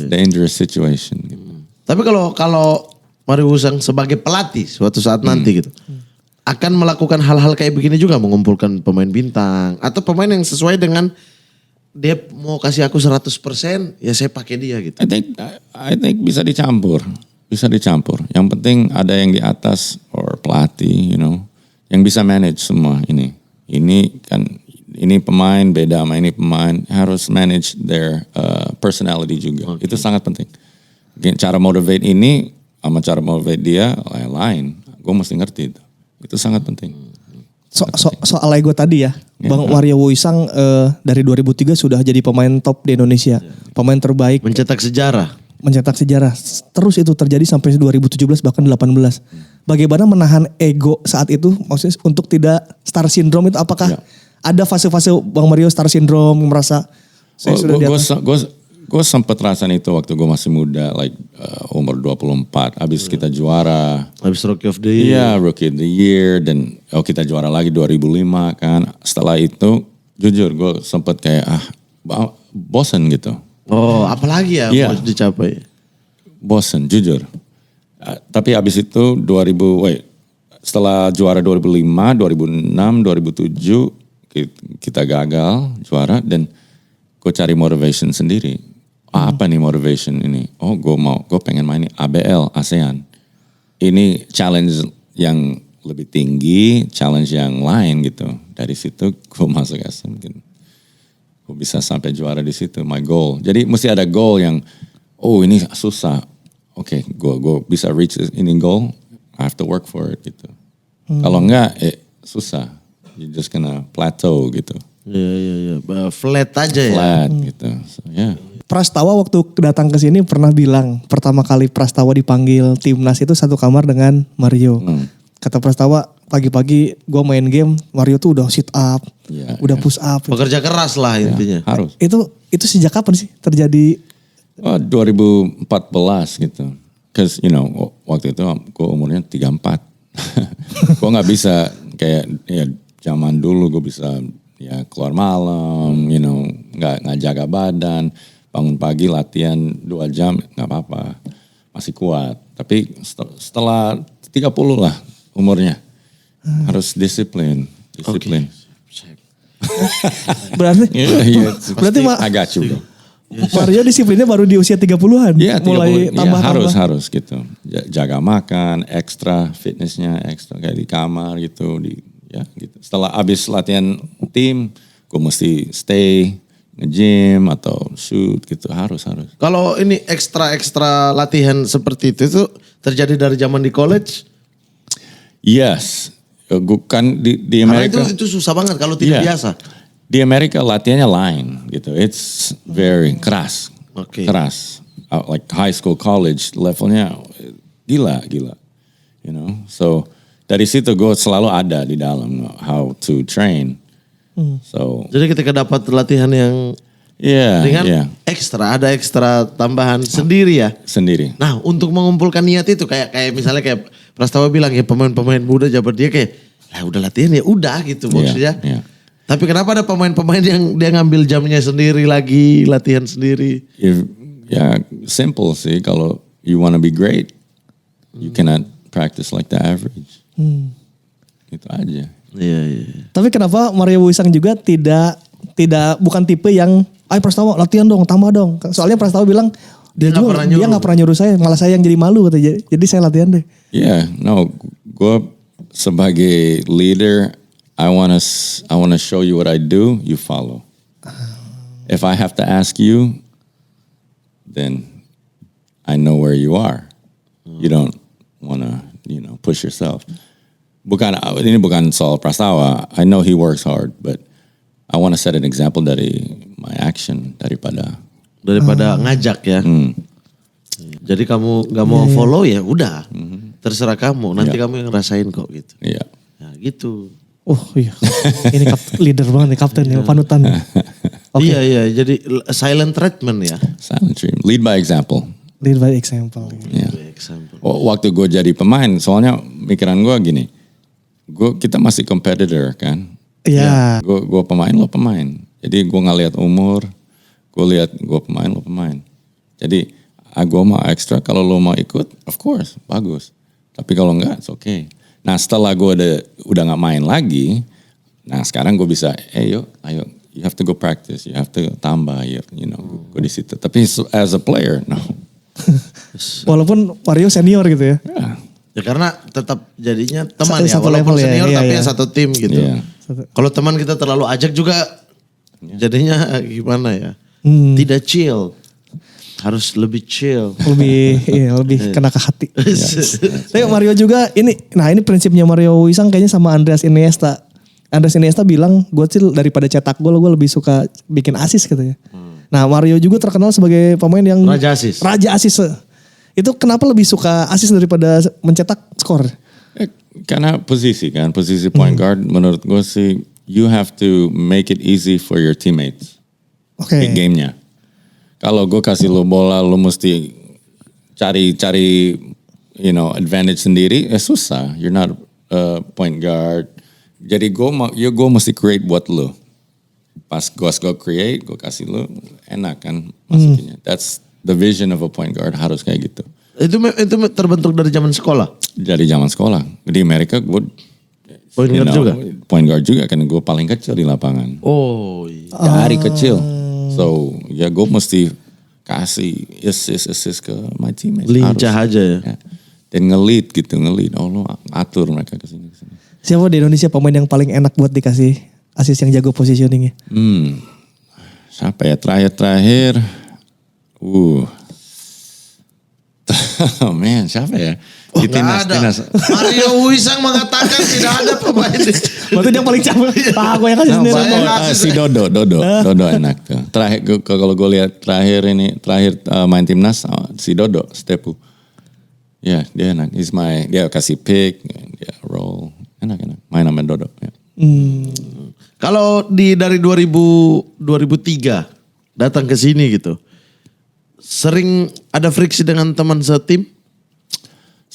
dangerous situation. Gitu. Tapi kalau Mario Wusang sebagai pelatih suatu saat nanti gitu. Akan melakukan hal-hal kayak begini juga, mengumpulkan pemain bintang atau pemain yang sesuai dengan dia mau kasih aku 100%, ya saya pakai dia gitu. I think bisa dicampur. Yang penting ada yang di atas or pelatih, yang bisa manage semua ini. Ini pemain beda sama ini pemain, harus manage their personality juga. Itu sangat penting. Cara motivate ini sama cara motivate dia lain. Gue mesti ngerti itu. Itu sangat penting. Soal ego tadi ya, Bang Mario Wusang dari 2003 sudah jadi pemain top di Indonesia, pemain terbaik, Mencetak sejarah. Terus itu terjadi sampai 2017 bahkan 18. Bagaimana menahan ego saat itu, maksudnya untuk tidak star syndrome itu? Apakah ada fase-fase Bang Mario star syndrome, merasa saya sudah di atas? Gue sempet rasain itu waktu gue masih muda, umur 24. Abis kita juara. Habis Rookie of the Year. Iya, Rookie of the Year. Dan kita juara lagi 2005 kan. Setelah itu, jujur gue sempet kayak bosen gitu. Oh, apalagi ya Iya. mau dicapai. Bosen, jujur. Tapi abis itu setelah juara 2005, 2006, 2007 kita gagal juara dan gue cari motivation sendiri. Apa nih motivation ini? Oh, gue pengen main ABL, ASEAN. Ini challenge yang lebih tinggi, challenge yang lain gitu. Dari situ gue masuk SM gitu. gue bisa sampai juara di situ, my goal. Jadi mesti ada goal yang, oh ini susah. Oke, gue bisa reach ini goal, I have to work for it gitu. Kalau enggak, susah. You just gonna plateau gitu. Iya. Flat aja ya. Flat gitu. So, yeah. Prastawa waktu datang ke sini pernah bilang pertama kali Prastawa dipanggil timnas itu satu kamar dengan Mario. Kata Prastawa pagi-pagi gue main game Mario tuh udah sit up, udah push up. Pekerja keras lah intinya. Harus. Itu sejak kapan sih terjadi? 2014 gitu. Cause you know waktu itu gue umurnya 34. Gue nggak bisa kayak ya zaman dulu gue bisa ya keluar malam, you know nggak jaga badan. Bangun pagi latihan 2 jam nggak apa-apa, masih kuat. Tapi setelah 30 lah umurnya harus disiplin. Okay. Berarti berarti I got you bro. Mario disiplinnya baru di usia 30-an. Iya, mulai tambah harus gitu. Jaga makan, ekstra fitnessnya, ekstra kayak di kamar gitu, gitu. Setelah abis latihan tim, gue mesti stay nge-gym atau shoot gitu, harus. Kalau ini ekstra latihan seperti itu terjadi dari zaman di college? Yes, gue kan di Amerika. Karena itu susah banget kalau tidak biasa. Di Amerika latihannya lain gitu, it's very keras, keras. Like high school, college levelnya gila, you know. So dari situ gue selalu ada di dalam how to train. So, jadi ketika dapat latihan yang ringan, ada ekstra tambahan sendiri ya? Sendiri. Nah untuk mengumpulkan niat itu kayak misalnya kayak Prastawa bilang ya pemain-pemain muda jabat dia kayak, udah latihan ya udah gitu maksudnya. Tapi kenapa ada pemain-pemain yang dia ngambil jamnya sendiri lagi, latihan sendiri? Ya simple sih, kalau you wanna be great, you cannot practice like the average. Itu aja. Iya. Tapi kenapa Mario Wuisang juga bukan tipe yang, Prastawa latihan dong, tambah dong. Soalnya Prastawa bilang dia nggak pernah nyuruh saya, malah saya yang jadi malu katanya. Jadi saya latihan deh. Gue sebagai leader, I wanna show you what I do, you follow. If I have to ask you, then I know where you are. You don't wanna, push yourself. Ini bukan soal Prastawa. I know he works hard, but I want to set an example dari my action daripada ngajak ya. Jadi kamu nggak mau follow ya udah, terserah kamu. Nanti kamu yang ngerasain kok gitu. Iya. Nah gitu. Oh iya, ini leader banget nih kapten ya, panutan. Iya. Jadi silent treatment ya. Silent treatment. Lead by example. Lead by example. Yeah. Waktu gue jadi pemain, soalnya mikiran gue gini. Kita masih competitor kan. Iya. Gue pemain, lo pemain. Jadi gue nggak lihat umur. Gue lihat gue pemain, lo pemain. Jadi gue mau ekstra, kalau lo mau ikut, of course, bagus. Tapi kalau enggak, it's okay. Nah setelah gue udah nggak main lagi, nah sekarang gue bisa, ayo, you have to go practice, you have to tambah, gue di situ. Tapi as a player, no. Walaupun Mario senior gitu ya. Ya karena tetap jadinya teman satu walaupun level senior ya, tapi iya. satu tim gitu. Iya. Kalau teman kita terlalu ajak juga jadinya gimana ya? Tidak chill. Harus lebih chill. Lebih kena ke hati. Tapi Mario juga ini prinsipnya Mario Wuisang kayaknya sama Andreas Iniesta. Andreas Iniesta bilang gue sih daripada cetak gol gue lebih suka bikin assist katanya. Nah Mario juga terkenal sebagai pemain yang Raja assist. Itu kenapa lebih suka assist daripada mencetak skor? Karena posisi point guard menurut gue sih you have to make it easy for your teammates. Oke. Gamenya. Kalau gue kasih lo bola, lo mesti cari advantage sendiri, susah. You're not point guard. Jadi gue mesti create buat lo. Pas gue create, gue kasih lo, enak kan masukinnya. That's the vision of a point guard, harus kayak gitu. Itu terbentuk dari zaman sekolah? Dari zaman sekolah. Di Amerika gue point guard juga? Point guard juga, kan gue paling kecil di lapangan. Oh iya. Dari kecil. So ya gue mesti kasih assist ke my teammates. Lincah aja ya. Dan nge-lead. Oh lo atur mereka ke sini. Siapa di Indonesia pemain yang paling enak buat dikasih assist yang jago positioningnya? Siapa ya terakhir? Oh man, siapa ya? Di Nggak ada. Mario Wisang mengatakan tidak ada pemain. Berarti dia paling capek. Aku yang kasih sendiri. Si Dodo enak tuh. Terakhir kalau gue lihat terakhir main timnas si Dodo Stepu. Ya dia enak. Dia kasih pick, dia roll, enak main sama Dodo. Ya. Kalau dari 2003 datang ke sini gitu, sering ada friksi dengan teman setim?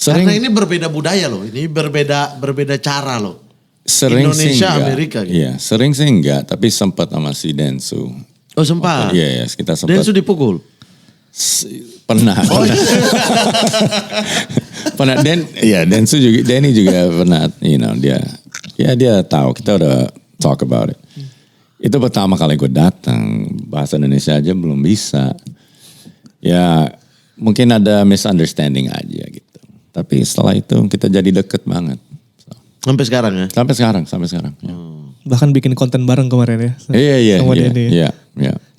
Karena ini berbeda budaya loh, ini berbeda cara loh. Sering Indonesia, sih enggak. Amerika gitu. Iya, sering sih enggak, tapi sempat sama si Densu. Oh sempat? Iya, kita sempat. Densu dipukul? Pernah. Pernah. Densu juga, Denny juga pernah, dia tahu, kita udah talk about it. Itu pertama kali gue datang, bahasa Indonesia aja belum bisa. Ya mungkin ada misunderstanding aja gitu. Tapi setelah itu kita jadi deket banget. Sampai sekarang ya? Sampai sekarang. Ya. Bahkan bikin konten bareng kemarin ya. Iya.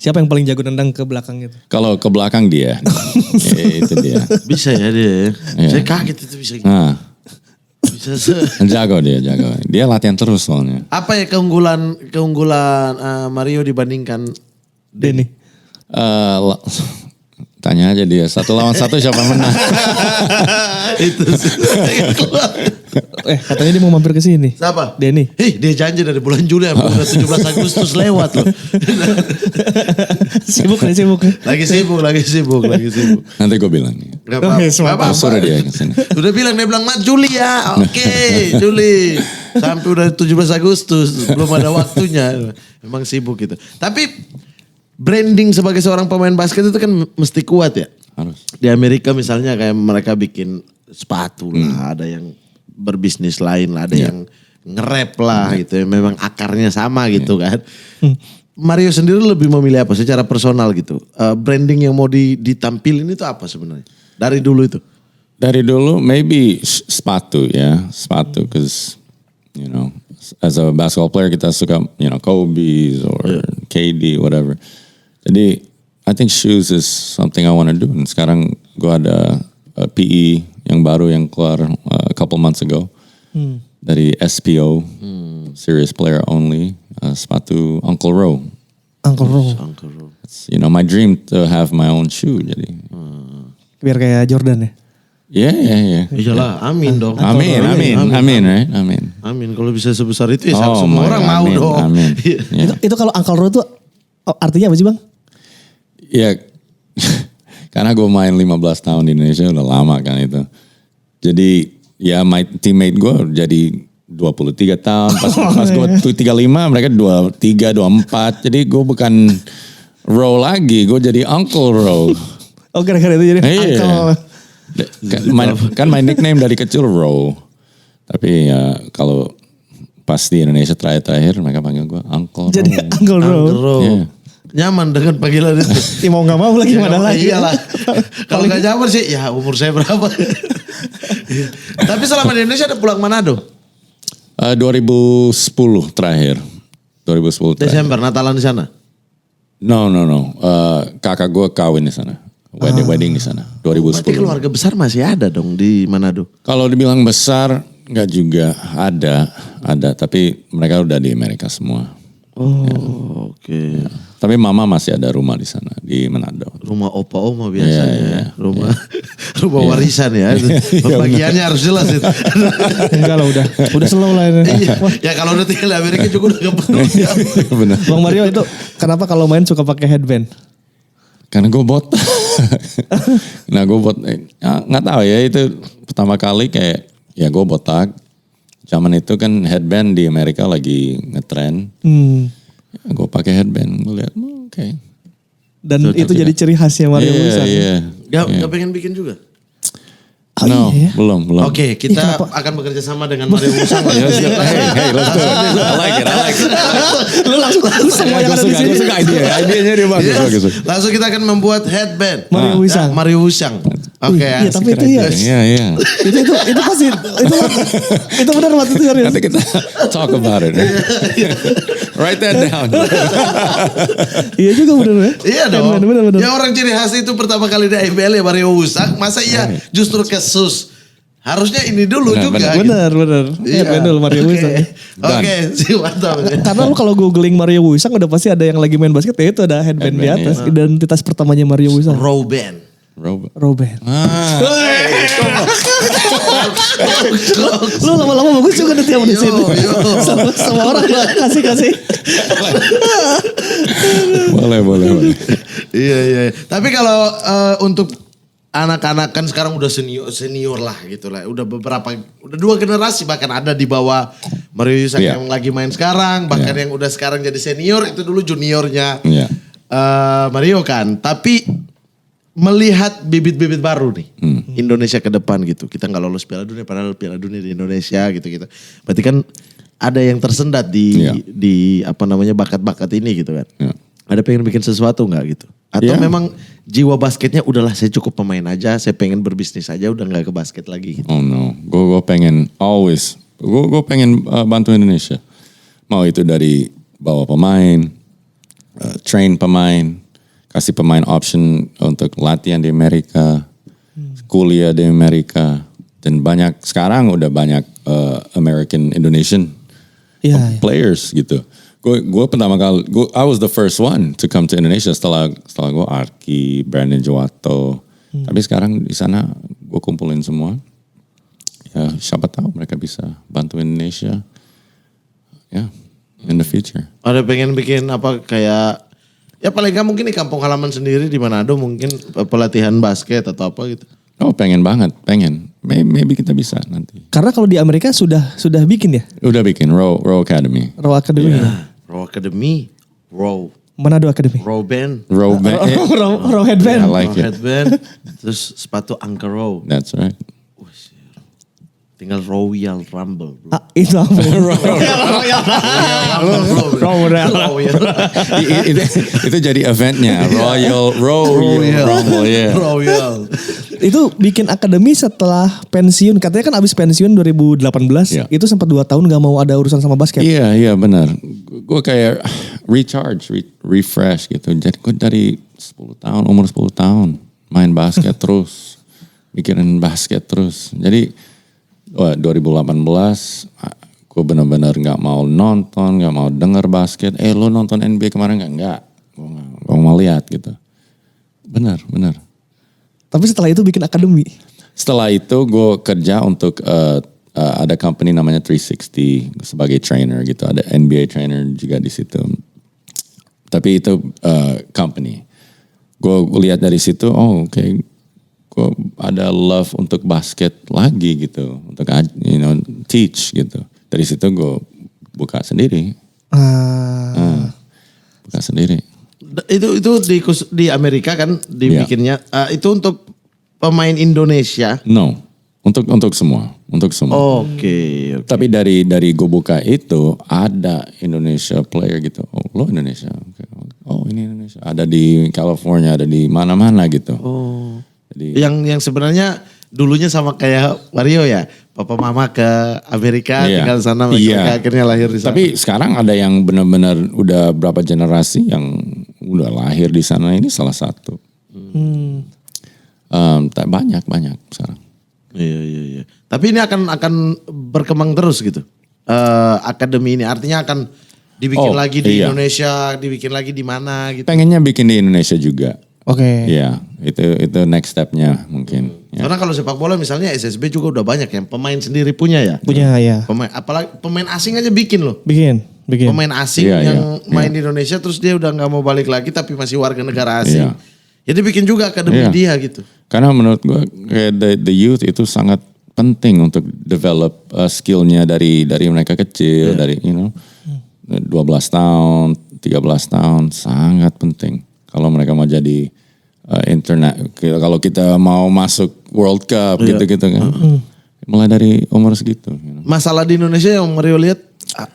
Siapa yang paling jago nendang ke belakang gitu? Kalau ke belakang dia. Itu dia. Bisa ya dia. Iya. Saya kaget itu bisa gitu. Nah, jago. Dia latihan terus soalnya. Apa ya keunggulan Mario dibandingkan Denny. Tanya aja dia, 1 lawan 1 siapa menang. Itu sih. Katanya dia mau mampir ke sini. Siapa? Denny. Dia janji dari bulan Juli sampai udah 17 Agustus lewat loh. Sibuk. Lagi sibuk. Nanti gue bilang. Gak apa-apa. Suruh dia kesini. Udah bilang, dia bilang, Juli ya. Oke, Juli. Sampai udah 17 Agustus. Belum ada waktunya. Memang sibuk gitu. Tapi branding sebagai seorang pemain basket itu kan mesti kuat ya. Harus. Di Amerika misalnya kayak mereka bikin sepatu lah. Ada yang berbisnis lain lah. Ada yang nge-rap lah gitu. Memang akarnya sama gitu kan. Mario sendiri lebih memilih apa secara personal gitu? Branding yang mau ditampilin itu apa sebenarnya? Dari dulu itu? Dari dulu maybe sepatu ya. Sepatu cause as a basketball player kita suka Kobe's or KD whatever. Jadi I think shoes is something I want to do. Dan sekarang gue ada PE yang baru yang keluar a couple months ago. Dari SPO, Serious Player Only, sepatu Uncle Row. Uncle Row. It's, my dream to have my own shoe. Jadi. Biar kayak Jordan ya? Iya. Iyalah, amin dong. Amin, right? Amin, kalau bisa sebesar itu ya semua orang mau dong. Amin. Itu kalau Uncle Row itu artinya apa sih Bang? Ya, karena gue main 15 tahun di Indonesia udah lama kan itu. Jadi ya my teammate gue jadi 23 tahun. Pas gue 35 mereka 23, 24. Jadi gue bukan Row lagi, gue jadi Uncle Row. Oh gara-gara itu jadi Uncle. Kan my nickname dari kecil Row. Tapi ya kalau pas di Indonesia terakhir mereka panggil gue Uncle Row. Jadi Uncle Row. Yeah. Nyaman dengan panggilan itu. Ya mau gak mau lagi mana lagi. Iyalah. Kalau gak nyaman sih ya umur saya berapa. Tapi selama di Indonesia ada pulang Manado? 2010 terakhir. 2010 terakhir. Desember Natalan di sana? No. Kakak gue kawin di sana. Wedding di sana. 2010. Berarti keluarga besar masih ada dong di Manado? Kalau dibilang besar enggak juga. Ada. Tapi mereka udah di Amerika semua. Oke. Ya. Tapi mama masih ada rumah di sana di Manado. Rumah opa oma biasanya. Rumah warisan ya. Pembagiannya harus jelas itu. Enggak lah udah slow lah ini. Ya kalau udah tinggal di Amerika juga udah gak perlu. Benar. Bang Mario itu kenapa kalau main suka pakai headband? Karena gue botak. Nah gue nggak tahu ya itu pertama kali kayak ya gue botak. Zaman itu kan headband di Amerika lagi ngetren. Ya, gue pakai headband, gue lihat, oke. Dan itu jadi ciri khasnya Mario Wisang. Gak pengen bikin juga? No, iya ya? belum. Oke, kita akan bekerja sama dengan Mario Wisang. Hey, let's do it. I like it. Lu langsung semua yang ada di sini. Gue suka idenya dia bagus. Langsung kita akan membuat headband. Mario Wisang. Mario Wisang. Oke, Iya, asik, tapi itu keren. ya. Iya. itu pasti itu benar waktu itu serius. Nanti kita talk about it. Write that down. Iya juga benar ya. Iya dong. Benar. Ya orang ciri khas itu pertama kali di IBL ya Mario Wusak. Masa iya justru ke sus? Harusnya ini dulu Benar, juga. Benar. Iya. Benar Mario Oke. Wisang. Oke, sih mantap. Karena lu kalau googling Mario Wisang udah pasti ada yang lagi main basket ya itu ada headband di Headband, atas. Identitas pertamanya Mario Wisang. Roben. Robert. Ah, Lu lama-lama bagus juga nanti yang di sini. Yo. Sama orang lah kasih. boleh. Iya. Tapi kalau untuk anak-anak kan sekarang udah senior lah gitu lah. Udah 2 generasi bahkan ada di bawah Mario Wusak Iya. yang lagi main sekarang. Bahkan yang udah sekarang jadi senior itu dulu juniornya Iya. Mario kan. Tapi melihat bibit-bibit baru nih Indonesia ke depan gitu. Kita nggak lolos Piala Dunia padahal Piala Dunia di Indonesia gitu. Berarti kan ada yang tersendat di apa namanya bakat-bakat ini gitu kan. Iya. Ada pengen bikin sesuatu nggak gitu? Atau Iya. memang jiwa basketnya udahlah saya cukup pemain aja, saya pengen berbisnis aja udah nggak ke basket lagi gitu. Oh no, gue pengen always, gue pengen bantu Indonesia. Mau itu dari bawa pemain, train pemain, kasih pemain option untuk latihan di Amerika, kuliah di Amerika, dan sekarang udah banyak American Indonesian Iya. players gitu. Gue pertama kali, I was the first one to come to Indonesia setelah gue Arki, Brandon Jowato. Tapi sekarang di sana gue kumpulin semua. Ya siapa tahu mereka bisa bantu Indonesia. Ya, in the future. Ada pengen bikin apa kayak ya paling nggak mungkin di kampung halaman sendiri di Manado mungkin pelatihan basket atau apa gitu. Oh pengen banget, pengen. Maybe kita bisa nanti. Karena kalau di Amerika sudah bikin ya Udah bikin Row Academy. Raw Academy. ya? Row Academy, Manado Academy. Row Band, Row Band. Raw Headband. I like Row it. Headband, terus sepatu Anchor Row. That's right. Tinggal Royal Rumble. Bro. Ah, itu apa? Itu jadi eventnya Royal Rumble ya. Royal. Itu bikin akademi setelah pensiun. Katanya kan abis pensiun 2018. Iya. Itu sempat 2 tahun gak mau ada urusan sama basket. Iya benar. Gue kayak recharge, refresh gitu. Jadi gue dari 10 tahun, umur 10 tahun main basket terus, mikirin basket terus. Jadi 2018 gue benar-benar nggak mau nonton, nggak mau denger basket. Lo nonton NBA kemarin nggak? Gue mau lihat gitu. Benar. Tapi setelah itu bikin akademi. Setelah itu gue kerja untuk ada company namanya 360 sebagai trainer gitu. Ada NBA trainer juga di situ. Tapi itu company. Gue lihat dari situ, oke. Gue ada love untuk basket lagi gitu. Untuk teach gitu. Dari situ gue buka sendiri. Buka sendiri. Itu di Amerika kan dibikinnya. Itu untuk pemain Indonesia. No. Untuk semua. Oke. Tapi dari gue buka itu ada Indonesia player gitu. Oh lo Indonesia. Okay. Oh ini Indonesia. Ada di California, ada di mana-mana gitu. Oh. Jadi, Yang sebenarnya dulunya sama kayak Mario ya. Papa mama ke Amerika Iya. tinggal di sana mereka akhirnya lahir di sana. Tapi sekarang ada yang benar-benar udah berapa generasi yang udah lahir di sana, ini salah satu. Banyak sekarang. Iya. Tapi ini akan berkembang terus gitu. Akademi ini artinya akan dibikin lagi di iya. Indonesia, dibikin lagi di mana gitu. Pengennya bikin di Indonesia juga. Oke. Iya, itu next stepnya mungkin. Ya. Karena kalau sepak bola misalnya SSB juga udah banyak yang pemain sendiri punya ya. Punya ya. Apalagi pemain asing aja bikin loh. Bikin. Pemain asing Iya, yang iya, main di Indonesia terus dia udah nggak mau balik lagi tapi masih warga negara asing. Iya. Jadi bikin juga akademi Iya. dia gitu. Karena menurut gue kayak the youth itu sangat penting untuk develop skillnya dari mereka kecil, dari 12 tahun, 13 tahun sangat penting. Kalau mereka mau jadi internet, kalau kita mau masuk World Cup gitu-gitu kan. Mulai dari umur segitu. Masalah di Indonesia yang Mario lihat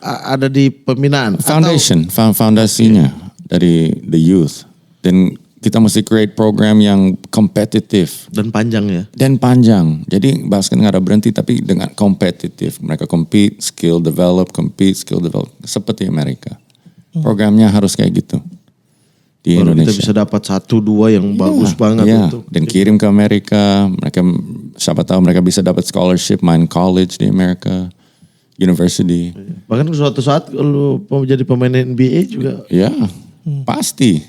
ada di pembinaan. Fondasinya dari the youth. Dan kita mesti create program yang kompetitif Dan panjang ya. dan panjang. Jadi basket nggak ada berhenti tapi dengan kompetitif. Mereka compete, skill develop, seperti Amerika. Programnya harus kayak gitu di Baru Indonesia. kita bisa dapat 1-2 yang bagus banget Iya, untuk. dan kirim ke Amerika. Mereka siapa tahu mereka bisa dapat scholarship main college di Amerika, university. Bahkan suatu saat kalau mau jadi pemain NBA juga. Ya, pasti.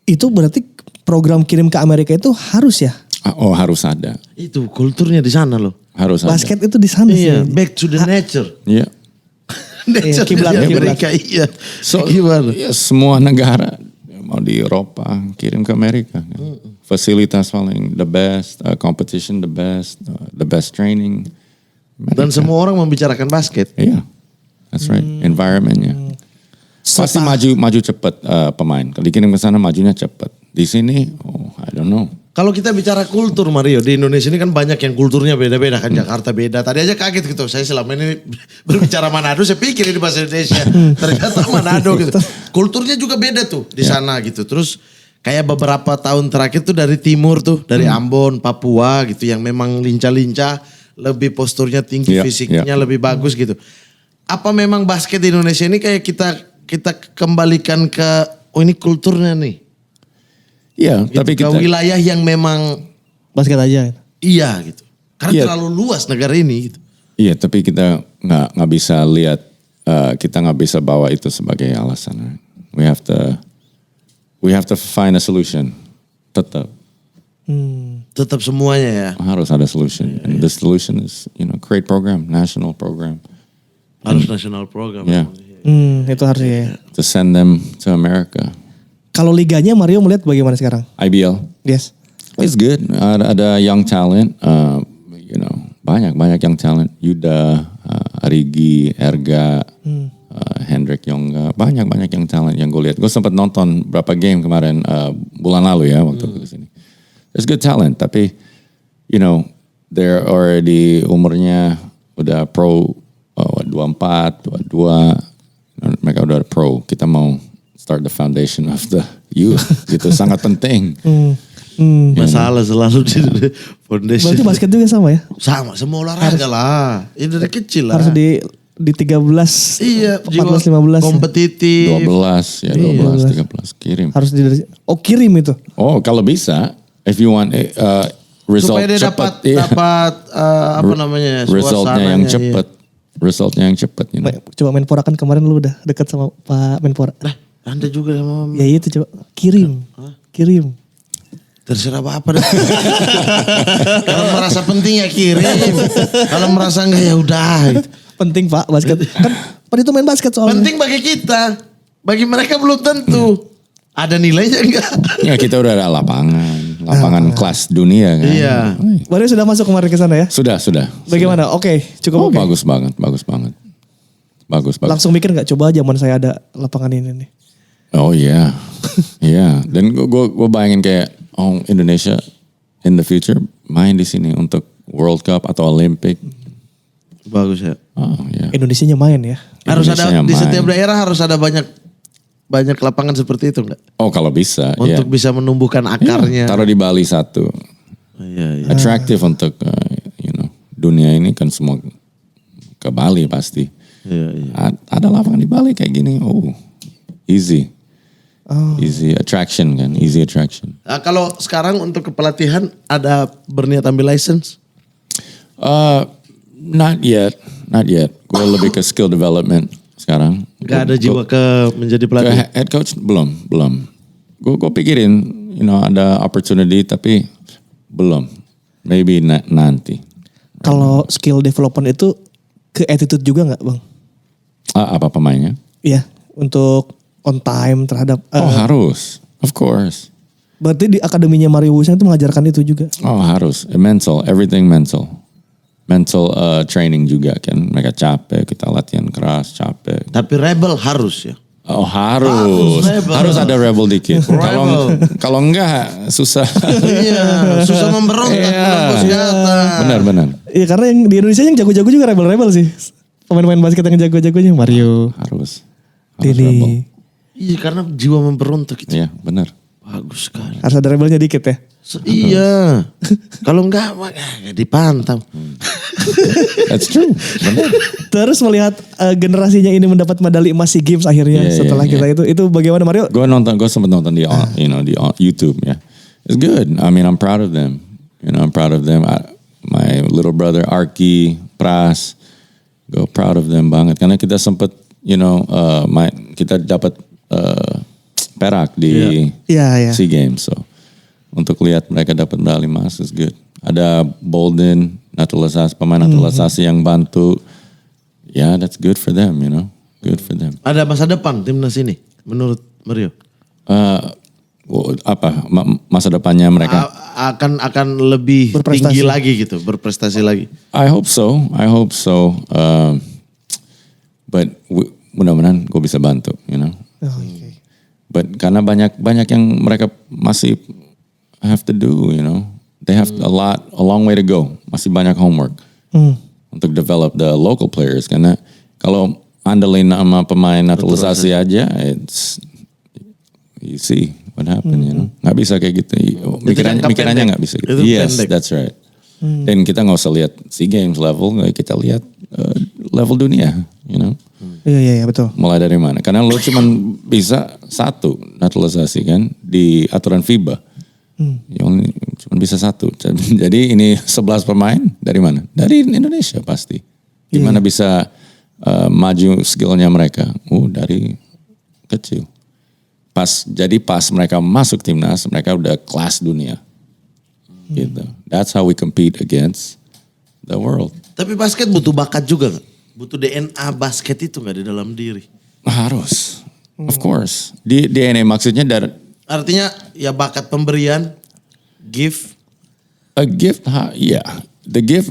Itu berarti program kirim ke Amerika itu harus ya? Oh, harus ada. Itu kulturnya di sana loh. Harus ada. Basket itu di sana Iya, sih. back to the nature. Iya. Nature kiblat, di kiblat. Amerika, iya. So, Gimana? ya, semua negara mau di Eropa kirim ke Amerika. Kan. Fasilitas paling the best, competition the best training. Dan semua orang membicarakan basket. Iya, that's right. Environmentnya. Pasti maju cepat pemain. Kalau dikirim ke sana majunya cepat. Di sini, I don't know. Kalau kita bicara kultur Mario, di Indonesia ini kan banyak yang kulturnya beda-beda kan. Jakarta beda. Tadi aja kaget gitu. Saya selama ini berbicara Manado, saya pikir ini bahasa Indonesia. Ternyata Manado gitu. Kulturnya juga beda tuh di sana gitu. Terus kayak beberapa tahun terakhir tuh dari timur tuh. Dari Ambon, Papua gitu. Yang memang lincah-lincah. Lebih posturnya tinggi, Iya, fisiknya lebih bagus gitu. Apa memang basket di Indonesia ini kayak kita kembalikan ke, oh ini kulturnya nih. Iya, Gitu, tapi ke kita wilayah yang memang Basket aja. iya gitu. Karena Iya. terlalu luas negara ini gitu. iya, tapi kita nggak bisa lihat kita nggak bisa bawa itu sebagai alasan. Right? We have to find a solution. Tetap Tetap semuanya ya. harus ada solution. And the solution is create program, national program Harus nasional program. Yeah. Itu harus ya. to send them to America. Kalau liganya Mario melihat bagaimana sekarang? IBL. Yes. It's good. Ada young talent, banyak young talent. Yuda, Arigi, Erga, Hendrik Yongga, banyak young talent yang gue lihat. Gue sempat nonton berapa game kemarin bulan lalu ya waktu ke sini. There's good talent, tapi they're already umurnya udah pro 24, 22, mereka udah pro. Kita mau start the foundation of the youth, gitu sangat penting. Masalah selalu di foundation. Berarti basket juga sama ya? Sama, semua olahraga lah. Ini dari kecil lah. Harus di 13, Iya, 14, 15 ya? kompetitif. 12, 13 kirim. Harus kirim itu. Oh, kalau bisa, if you want result Supaya dia cepat, dapat apa namanya? resultnya yang suasananya, cepat, resultnya yang cepat. Coba Menpora kan kemarin lu udah dekat sama Pak Menpora. Nah, Anda juga sama Ya itu coba kirim. terserah apa dah. Kalau merasa penting ya kirim. Kalau merasa enggak ya udah. Gitu. Penting Pak basket. Kan Pak itu main basket soalnya. Penting bagi kita. Bagi mereka belum tentu. Ada nilainya enggak? Ya kita udah ada lapangan kelas dunia kan. Iya. Mario sudah masuk kemarin ke sana ya? Sudah. Bagaimana? Oke, cukup oke. Bagus banget. Bagus. Langsung mikir nggak coba zaman saya ada lapangan ini nih. Oh iya, iya. Dan gue bayangin kayak Indonesia in the future main di sini untuk World Cup atau Olympic. Bagus ya. Oh iya. Indonesianya main ya. Harus ada Indonesianya di setiap main. daerah harus ada banyak lapangan seperti itu enggak? Oh kalau bisa, Untuk bisa menumbuhkan akarnya. taruh di Bali satu. Iya. Attractive untuk dunia ini kan semua ke Bali pasti. Iya. Ada lapangan di Bali kayak gini, easy. Easy attraction kan, easy attraction. Nah, kalau sekarang untuk kepelatihan ada berniat ambil license? Not yet. Gue lebih ke skill development sekarang. Gak ada jiwa ke menjadi Ke pelatih? head coach belum. Gue pikirin, ada opportunity tapi belum. Maybe nanti. Kalau skill development itu ke attitude juga nggak bang? Apa pemainnya? Iya, untuk on time terhadap. Harus, of course. Berarti di akademinya Mario Wusang itu mengajarkan itu juga. Harus. Mental, everything mental. Mental training juga kan. Mereka capek, kita latihan keras, capek. Tapi rebel harus ya? Harus. rebel. Harus ada rebel dikit. Kalau enggak susah. Iya, susah memberontak. Menembus senjata. Benar. Iya karena yang di Indonesia yang jago-jago juga rebel-rebel sih. Pemain-pemain basket yang jago-jagonya Mario, Harus Dini. rebel. Iya, karena jiwa memberontak itu. Iya, benar. Bagus sekali. Harus ada rebelnya dikit ya. Iya. Kalau enggak mah dipantau. That's true. Benar. Terus melihat generasinya ini mendapat medali emas SEA Games akhirnya Yeah, setelah yeah, kita itu bagaimana Mario? Gue sempet nonton di di YouTube ya. It's good. I mean, I'm proud of them. I'm proud of them. My little brother Arki, Pras, gue proud of them banget karena kita sempet kita dapat perak di Iya. SEA Games. So untuk lihat mereka dapat medali emas is good. Ada Bolden, pemain naturalisasi yang bantu. Yeah, that's good for them, Good for them. Ada masa depan timnas ini menurut Mario? Masa depannya mereka akan lebih Berprestasi. tinggi lagi gitu, berprestasi lagi. I hope so. But mudah-mudahan gue bisa bantu, Okay. But karena banyak yang mereka masih have to do, They have a long way to go. Masih banyak homework untuk develop the local players. Karena kalau andelin sama pemain naturalisasi aja, you see what happened, Nggak bisa kayak gitu. Mikirannya nggak bisa gitu. Itu Yes, pendek. that's right. Dan kita nggak usah lihat SEA Games level, kita lihat level dunia, Iya betul. Mulai dari mana? Karena lo cuma bisa satu naturalisasi kan di aturan FIBA. Cuma bisa satu. Jadi ini 11 pemain dari mana? Dari Indonesia pasti. Gimana bisa maju skillnya mereka? Dari kecil. Pas mereka masuk timnas, mereka udah kelas dunia. Gitu. That's how we compete against the world. Tapi basket butuh bakat juga nggak? Butuh DNA basket itu nggak di dalam diri? Harus, of course. Di DNA maksudnya dari Artinya ya bakat pemberian, gift. a gift, the gift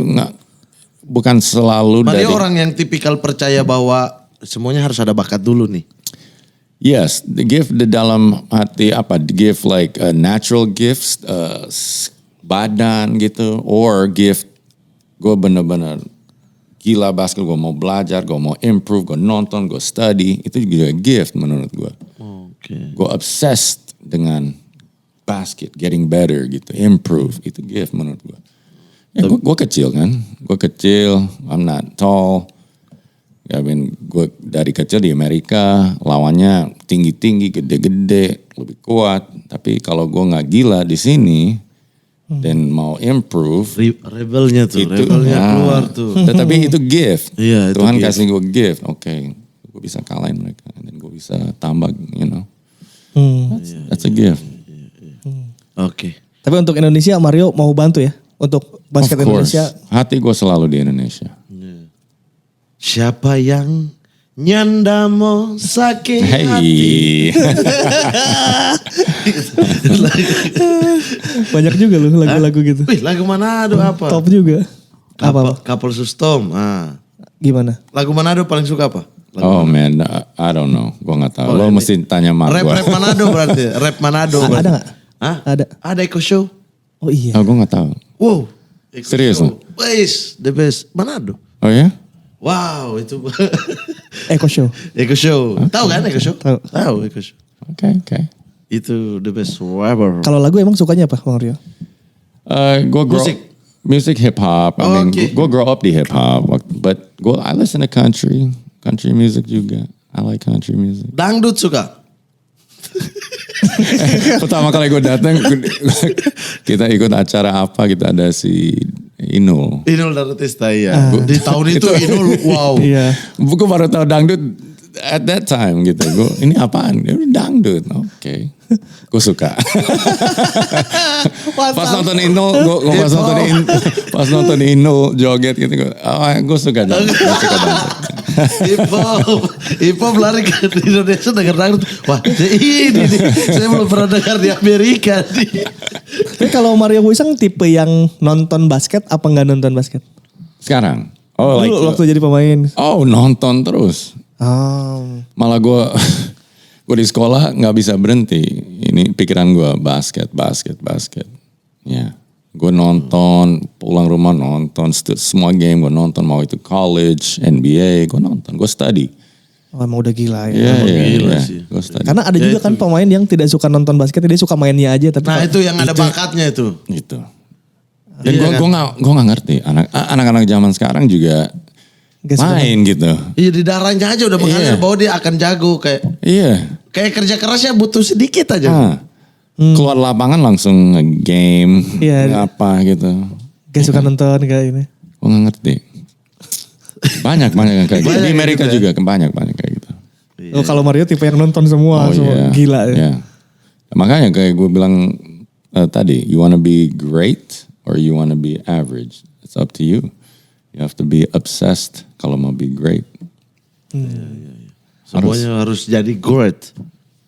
bukan selalu Mario dari. orang yang tipikal percaya bahwa semuanya harus ada bakat dulu nih. Yes, the gift di dalam hati apa? The gift like natural gifts, badan gitu, or gift gue bener-bener gila basket, gue mau belajar, gue mau improve, gue nonton, gue study, itu juga gift menurut gue. Oke. Gue obsessed dengan basket, getting better gitu, improve, itu gift menurut gue. Ya, gue kecil kan, I'm not tall. I mean, gue dari kecil di Amerika, lawannya tinggi-tinggi, gede-gede, lebih kuat. Tapi kalau gue nggak gila di sini, dan mau improve, Rebelnya keluar tuh. Tetapi itu gift. Iya, itu Tuhan gift. kasih gue gift. Oke, gue bisa kalahin mereka, dan gue bisa tambah, That's a gift. Oke. Tapi untuk Indonesia Mario mau bantu ya untuk basket Of course. Indonesia. Hati gue selalu di Indonesia. Siapa yang nyanda mau sakit hati? Hey, Banyak juga loh lagu-lagu gitu. Wih, lagu Manado apa? Top juga. Apa? Kapal Sustom. Gimana? Lagu Manado paling suka apa? oh man, I don't know. Gue nggak tahu. Lo ini. mesti tanya mak gue. Rap Manado berarti. Rap Manado. Ada nggak? Hah? Ada. Ada Eko Show. Oh iya. Oh, gue nggak tahu. Wow. Eko Serius Show. The best. Manado. Oh ya? Wow, itu Eko Show. Eko Show. Tahu kan Eko Show? Tahu. Tahu Eko Show. Oke. Itu the best ever. Kalau lagu emang sukanya apa Bang Rio? Gue music hip hop. I mean, okay. gue grow up di hip hop, but I listen to country music juga. I like country music. Dangdut suka? Pertama kali gue datang, kita ikut acara apa? Kita ada si Inul. Inul Daratista ya. Di tahun itu Inul wow. Iya. Gue baru tahu dangdut at that time gitu. Ini apaan? Dangdut. Oke. Gue suka. Pas nonton Inul, pas nonton Inul joget gitu, gue suka dangdut. Hip hop lari ke Indonesia denger dangdut. Wah, ini nih. Saya belum pernah dengar di Amerika nih. Tapi kalau Mario Wisang tipe yang nonton basket apa nggak nonton basket? Sekarang. Oh, Dulu waktu jadi pemain. Oh, nonton terus. Malah gue di sekolah nggak bisa berhenti. Ini pikiran gue basket. Ya, gue nonton, pulang rumah nonton, semua game gue nonton. Mau itu college, NBA, gue nonton, gue study. Oh, emang udah gila ya. Iya, iya, gila iya. sih. Gua study. Karena ada juga kan pemain yang tidak suka nonton basket, dia suka mainnya aja. Tapi Nah itu yang ada bakatnya itu. Gitu. Dan Iya gue nggak ngerti anak-anak zaman sekarang juga Nggak suka main gitu. Iya di darahnya aja udah mengalir bahwa dia akan jago kayak Iya. kerja kerasnya butuh sedikit aja. Keluar lapangan langsung game, Iya. apa gitu. gak suka nonton kayak ini. Gue nggak ngerti. Banyak yang kayak gitu. Di Amerika gitu juga banyak kayak gitu. Oh kalau Mario tipe yang nonton semua, semua iya. gila ya. Iya. Makanya kayak gue bilang tadi, you wanna be great or you wanna be average. It's up to you. You have to be obsessed kalau mau be great. Semuanya harus jadi great.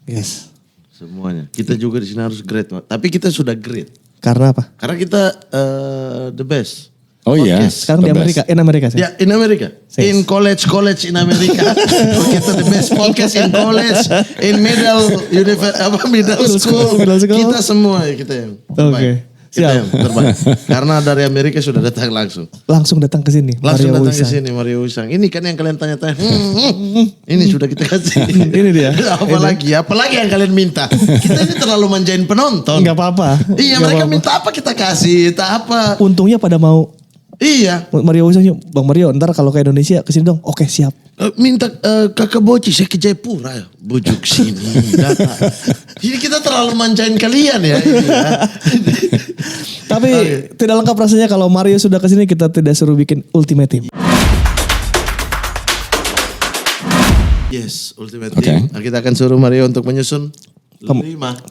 Yes. Semuanya. Kita juga di sini harus great. Tapi kita sudah great. Karena apa? Karena kita the best. Oh iya. Podcast. Sekarang di the Amerika, best. in Amerika sih. Ya, in America. Yes. In college in Amerika. Kita the best podcast in college, in middle school. Middle school. Kita semua kita yang terbaik. Oke. Kita Siap. yang terbaik. Karena dari Amerika sudah datang langsung. Langsung datang ke sini. Langsung Mario datang ke Wisang. sini Mario Wisang. Ini kan yang kalian tanya-tanya. Ini sudah kita kasih. Ini dia. Apalagi yang kalian minta. Kita ini terlalu manjain penonton. Enggak apa-apa. Iya, Nggak mereka apa-apa. minta apa kita kasih, tak apa. Untungnya pada mau. Iya. Mario Wisang, yuk. Bang Mario ntar kalau ke Indonesia kesini dong. Oke siap. Minta kakak Boci, saya ke Jayapura ya. Bujuk sini, datang. Jadi kita terlalu manjain kalian ya. Ini ya. Tapi tidak lengkap rasanya kalau Mario sudah kesini kita tidak suruh bikin ultimate team. Yes, ultimate Oke. team. Nah, kita akan suruh Mario untuk menyusun 5.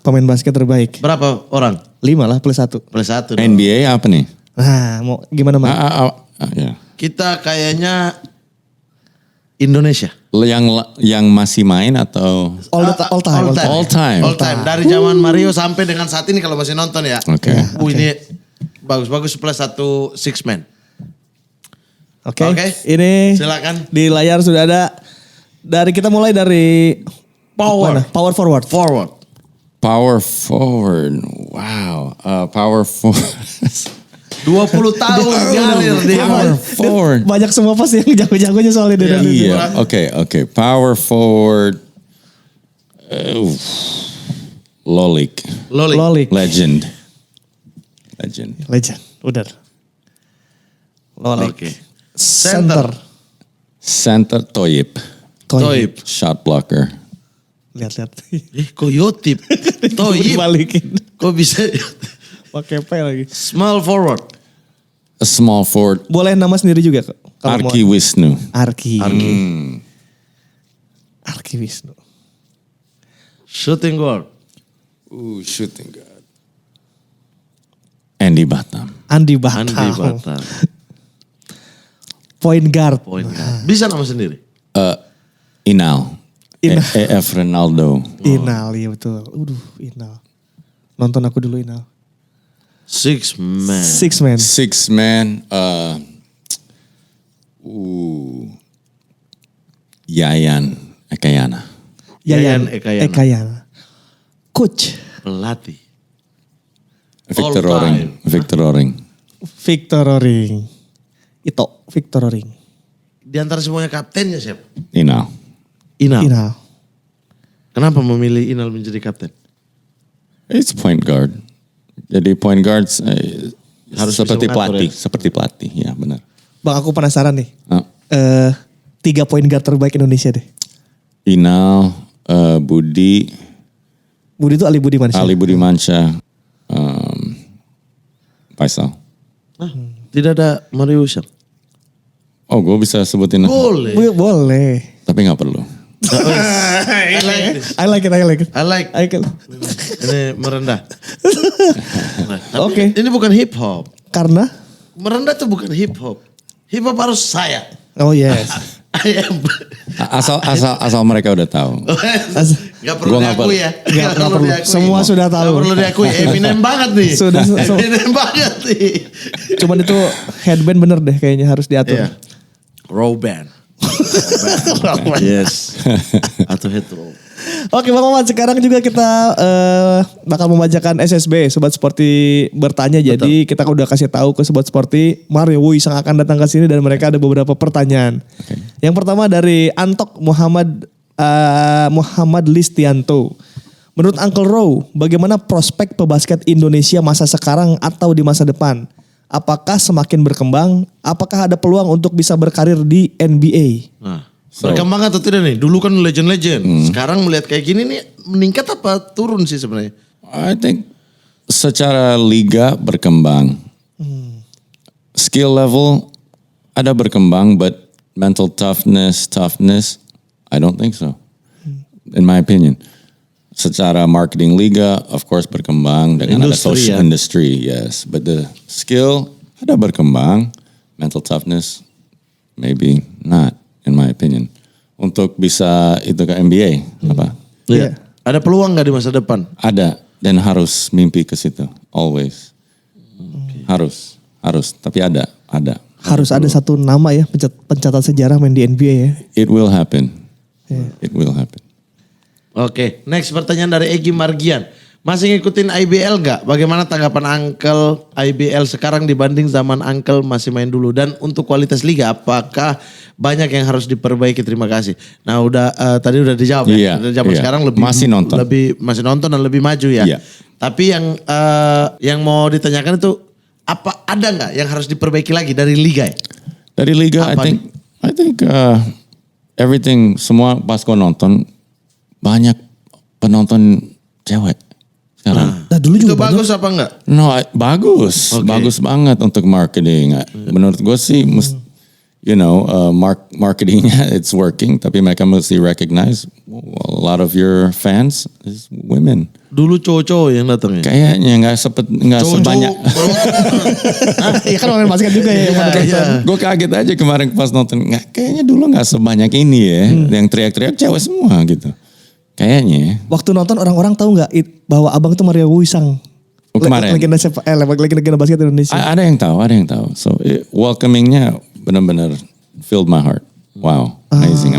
Pemain basket terbaik. Berapa orang? 5 lah plus 1. Plus 1. NBA apa nih? Nah mau gimana Mas? Ya. Kita kayaknya Indonesia. Yang masih main atau All time. All time. All time. Dari zaman Mario sampai dengan saat ini kalau masih nonton ya. Oke. Ini bagus-bagus plus 1 six man. Oke. Oke. Ini Silakan. di layar sudah ada. Kita mulai dari Power. mana? Power forward. Forward. Power forward. Wow. Power forward. 20 tahun ngalir dia. Power forward. Banyak semua pasti yang jago-jagonya soalnya di Indonesia. Iya. Oke. Power forward. Lolik. Lolik. Legend. Legend. Udah. Lolik. Oke. Center. Toyib. Toyib. Shot blocker. Lihat-lihat. Kok Yotip? Toyib. Balikin. Kok bisa? Pakai P lagi. Small forward. A small forward. Boleh nama sendiri juga kok. kalau mau. Arki Wisnu. Arki Wisnu. Shooting guard. Shooting guard. Andy Batam. Andi Batam. Andi Batam. Point guard. Point guard. Bisa nama sendiri. Inal. Inal. EF Ronaldo. Inal, iya betul. Inal. Nonton aku dulu Inal. Six man. Six man. 6 man. Yayan Ekayana. Yayan Ekayana. Coach. Pelatih. Victor All Roring. time. Victor Roring. Victor Roring. Victor Roring. Di antara semuanya kaptennya siapa? Inal. Inal. Inal. Kenapa memilih Inal menjadi kapten? It's point guard. Jadi point guards Harus seperti bisa mengatur pelatih, ya? seperti pelatih, ya benar. Bang aku penasaran nih. Ah, 3 point guard terbaik Indonesia deh. Inal, Budi, Budi itu Ali Budiman. Ali Budimansyah, Faisal. Nah, tidak ada Mario Wisang. Oh, gue bisa sebutin, Boleh. Boleh. tapi nggak perlu. I like this. I like it. I like. I like it. Ini merendah. Tapi Oke. Ini bukan hip hop. Karena? Merendah itu bukan hip hop. Hip hop harus saya. Oh yes. I am. Asal mereka udah tahu. Gak perlu Gua nggak diakui ya. Nggak perlu. Semua sudah tahu. Gak perlu diakui. Eminem banget nih. Sudah. Eminem banget nih. Cuman itu headband bener deh kayaknya harus diatur. Iya. Row band. Yes. Atau head row. Oke Bang Mamat, sekarang juga kita bakal membacakan SSB Sobat Sporty bertanya. Jadi kita udah kasih tahu ke Sobat Sporty Mario Wuisang akan datang ke sini dan mereka ada beberapa pertanyaan. Yang pertama dari Antok Muhammad Listianto. Menurut Uncle Row, bagaimana prospek pebasket Indonesia masa sekarang atau di masa depan? Apakah semakin berkembang? Apakah ada peluang untuk bisa berkarir di NBA? Nah, berkembang atau tidak nih? Dulu kan legend-legend. Sekarang melihat kayak gini nih meningkat apa turun sih sebenarnya? I think secara liga berkembang. Skill level ada berkembang, but mental toughness, I don't think so. In my opinion. Secara marketing liga, of course berkembang dengan ada social industry, yes. But the skill ada berkembang, mental toughness maybe not, in my opinion. Untuk bisa itu ke NBA, apa? Iya. Ada peluang nggak di masa depan? Ada, dan harus mimpi ke situ, always. Harus, tapi ada. Harus ada satu nama ya pencatat sejarah main di NBA ya. It will happen. It will happen. Oke, next pertanyaan dari Egi Margian. Masih ngikutin IBL gak? Bagaimana tanggapan Uncle IBL sekarang dibanding zaman Uncle masih main dulu? Dan untuk kualitas liga, apakah banyak yang harus diperbaiki? Terima kasih. Nah tadi udah dijawab ya. Zaman sekarang lebih masih nonton dan lebih maju ya. Iya. Tapi yang mau ditanyakan itu ada nggak yang harus diperbaiki lagi dari liga? Ya? Dari liga, I think everything semua pas gua nonton banyak penonton cewek sekarang. Nah, dulu juga itu bagus apa enggak? No, bagus, bagus banget untuk marketing. Menurut gue sih, marketingnya it's working, tapi mereka mesti recognize a lot of your fans is women. Dulu cowok-cowok yang datang ya? Kayaknya nggak sebanyak. Iya kan main basket juga ya. Gue kaget aja kemarin pas nonton. Kayaknya dulu nggak sebanyak ini ya, yang teriak-teriak cewek semua gitu. Kayaknya. Waktu nonton orang-orang tahu nggak bahwa abang itu Mario Wuisang? Kemarin. Legenda basket Indonesia. Ada yang tahu. So welcomingnya benar-benar filled my heart. Wow, amazing.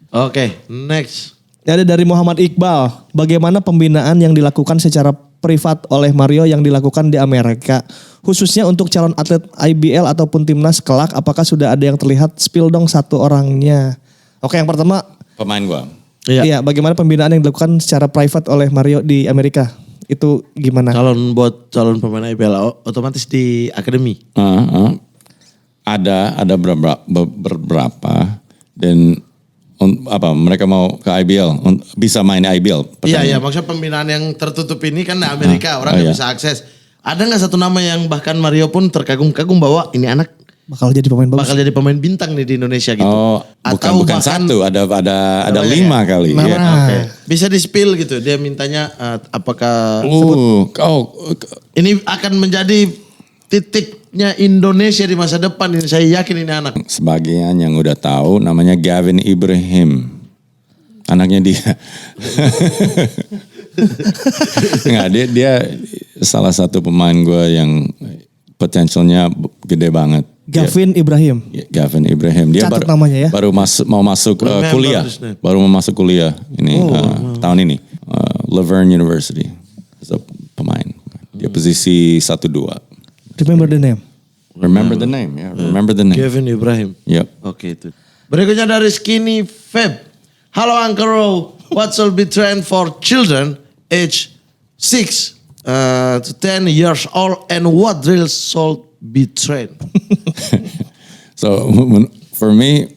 Oke, next. Ada dari Muhammad Iqbal. Bagaimana pembinaan yang dilakukan secara privat oleh Mario yang dilakukan di Amerika, khususnya untuk calon atlet IBL ataupun timnas kelak? Apakah sudah ada yang terlihat? Spill dong satu orangnya. Oke, yang pertama. Pemain gua. Iya, bagaimana pembinaan yang dilakukan secara private oleh Mario di Amerika? Itu gimana? Calon pemain IBL otomatis di akademi. Ada beberapa dan mereka mau ke IBL, bisa main IBL. Iya, maksudnya pembinaan yang tertutup ini kan di Amerika, orang nggak bisa akses. Ada nggak satu nama yang bahkan Mario pun terkagum-kagum bahwa ini anak bakal jadi pemain bagus. Bakal jadi pemain bintang nih di Indonesia gitu. Oh, bukan bahkan, satu, ada 5 kali. Nah, Okay. Bisa di-spill gitu. Dia mintanya apakah ini akan menjadi titiknya Indonesia di masa depan ini. Saya yakin ini anak. Sebagian yang udah tahu namanya Gavin Ibrahim. Anaknya dia. Nggak, dia salah satu pemain gue yang potensialnya gede banget. Gavin Ibrahim. Gavin Ibrahim. Dia namanya ya. Baru mau masuk kuliah. Baru mau masuk kuliah ini tahun ini. Laverne University. Pemain. Dia posisi 1-2. Remember the name. Remember the name, ya. Remember the name. Gavin Ibrahim. Yep. Oke itu. Berikutnya dari Skinny Feb. Halo Uncle Row, what should be trend for children age 6 to 10 years old and what drills should be trend? So for me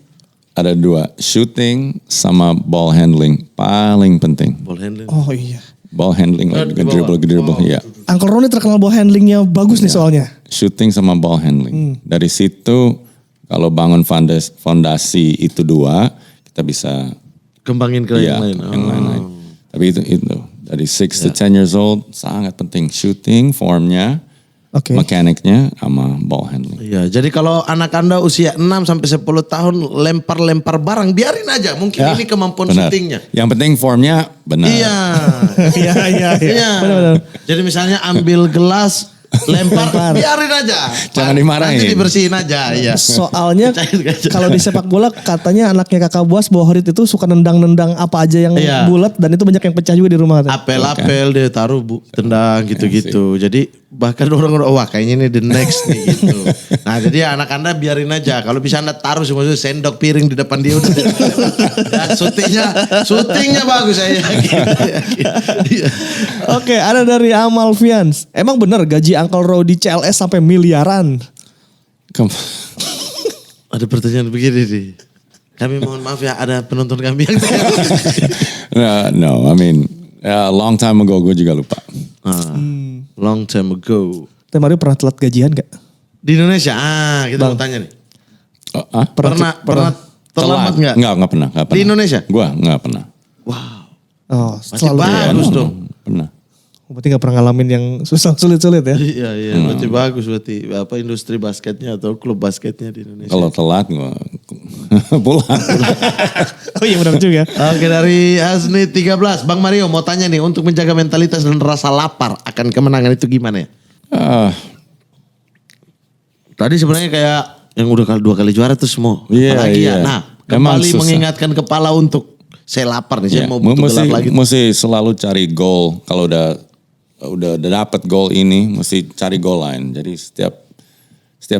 ada 2, shooting sama ball handling paling penting. Ball handling. Oh iya. Ball handling, dribble, ya. Uncle Ronnie terkenal ball handlingnya bagus nih soalnya. Shooting sama ball handling. Dari situ kalau bangun fondasi itu 2, kita bisa kembangin ke yang lain. Yang lain. Tapi itu dari 6 to 10 years old sangat penting, shooting formnya, mekaniknya sama ball handling. Iya, jadi kalau anak Anda usia 6 sampai 10 tahun lempar barang, biarin aja. Mungkin ini kemampuan shootingnya. Yang penting formnya benar. Iya. Iya. Benar. Jadi misalnya ambil gelas, Lempar, biarin aja. Jangan dimarahin. Nanti dibersihin aja, iya. Soalnya Cair aja. kalau di sepak bola katanya anaknya kakak Boas Bohorit itu suka nendang-nendang apa aja yang Iya. bulat dan itu banyak yang pecah juga di rumah. katanya. Apel-apel dia taruh tendang gitu-gitu. Jadi bahkan orang-orang wah kayaknya ini the next nih gitu. Nah jadi anak Anda biarin aja. Kalau bisa Anda taruh semua sendok piring di depan dia udah. Ya, syutingnya bagus saya yakin. Iya. Oke, ada dari Amal Fians. Emang bener gaji Uncle Row di CLS sampai miliaran? Ada pertanyaan begini nih. Kami mohon maaf ya ada penonton kami yang No, I mean, long time ago gue juga lupa. long time ago. Teh Mario pernah telat gajian gak? Di Indonesia, kita mau tanya nih. Pernah terlambat nggak? Nggak pernah. Di Indonesia? Gua nggak pernah. Wow. Oh, Masih selalu. bagus dong. Pernah. Berarti gak pernah ngalamin yang susah sulit-sulit ya? Iya, berarti bagus berarti apa industri basketnya atau klub basketnya di Indonesia. Kalau telat gua pulang. Oh iya benar juga. Oke dari Hasni 13, Bang Mario mau tanya nih untuk menjaga mentalitas dan rasa lapar akan kemenangan itu gimana ya? Tadi sebenarnya kayak yang udah 2 kali juara tuh semua. Iya, Apalagi iya. ya. Nah, Emang kembali susah. mengingatkan kepala untuk saya lapar nih, saya Iya, mau butuh gelap lagi. mesti selalu cari goal. Kalau udah dapat goal ini, mesti cari goal lain. Jadi setiap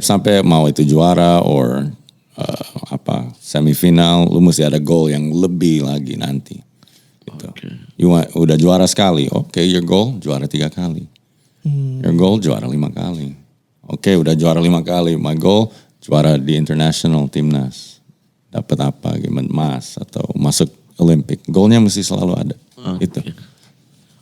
sampai mau itu juara or semifinal, lu mesti ada goal yang lebih lagi nanti. Gitu. Udah juara sekali, oke, your goal juara 3 kali. Your goal juara 5 kali. Oke, udah juara 5 kali. My goal juara di international timnas. Dapat apa? Gimana emas atau masuk Olympic. Goalnya mesti selalu ada. Itu.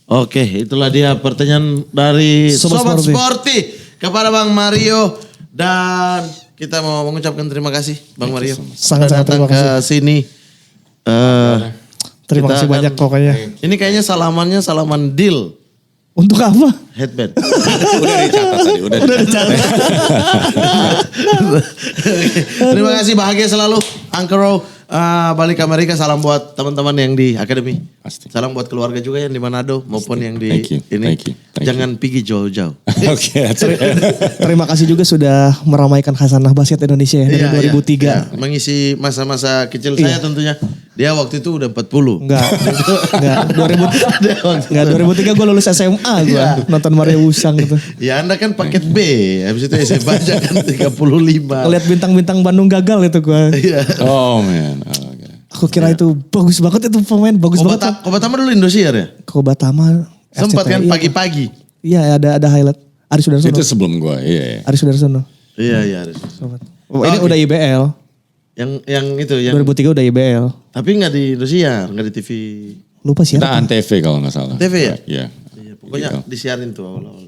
Oke, itulah dia pertanyaan dari Sobat Sporty kepada Bang Mario dan kita mau mengucapkan terima kasih Bang Mario. Sangat-sangat datang terima kasih. ke sini. Terima Kita kasih banyak pokoknya. Ini kayaknya salaman deal Untuk apa? headband. Udah dicatat tadi. Udah dicatat. Terima kasih, bahagia selalu Uncle Row. Balik ke Amerika, salam buat teman-teman yang di akademi. Pasti. Salam buat keluarga juga yang di Manado maupun yang di Thank you, ini. thank you, thank Jangan pergi jauh-jauh. Oke, that's it. Terima kasih juga sudah meramaikan khasanah basket Indonesia ya, dari 2003. Iya. Mengisi masa-masa kecil saya tentunya. Dia waktu itu udah 40. Enggak 2003 gue lulus SMA gue Iya. nonton Mario Wusang gitu. Ya Anda kan paket B, habis itu SMA aja kan 35. Ngeliat bintang-bintang Bandung gagal itu gue. Iya. Oh man. Oh, okay. Aku kira itu bagus banget itu pemain bagus banget. Kobatama dulu Indosiar ya? Kobatama Sempat kan RCTI. pagi-pagi. Iya ada highlight. Aris Sudarsono. Itu sebelum gue, iya. Aris Sudarsono. Iya harus. Oh, ini udah IBL. Yang itu yang 2003 udah IBL. tapi nggak di Indosiar, nggak di TV. Lupa sih. Kita Antv kalau nggak salah. TV ya? Iya. Iya, pokoknya disiarin tuh awal-awal.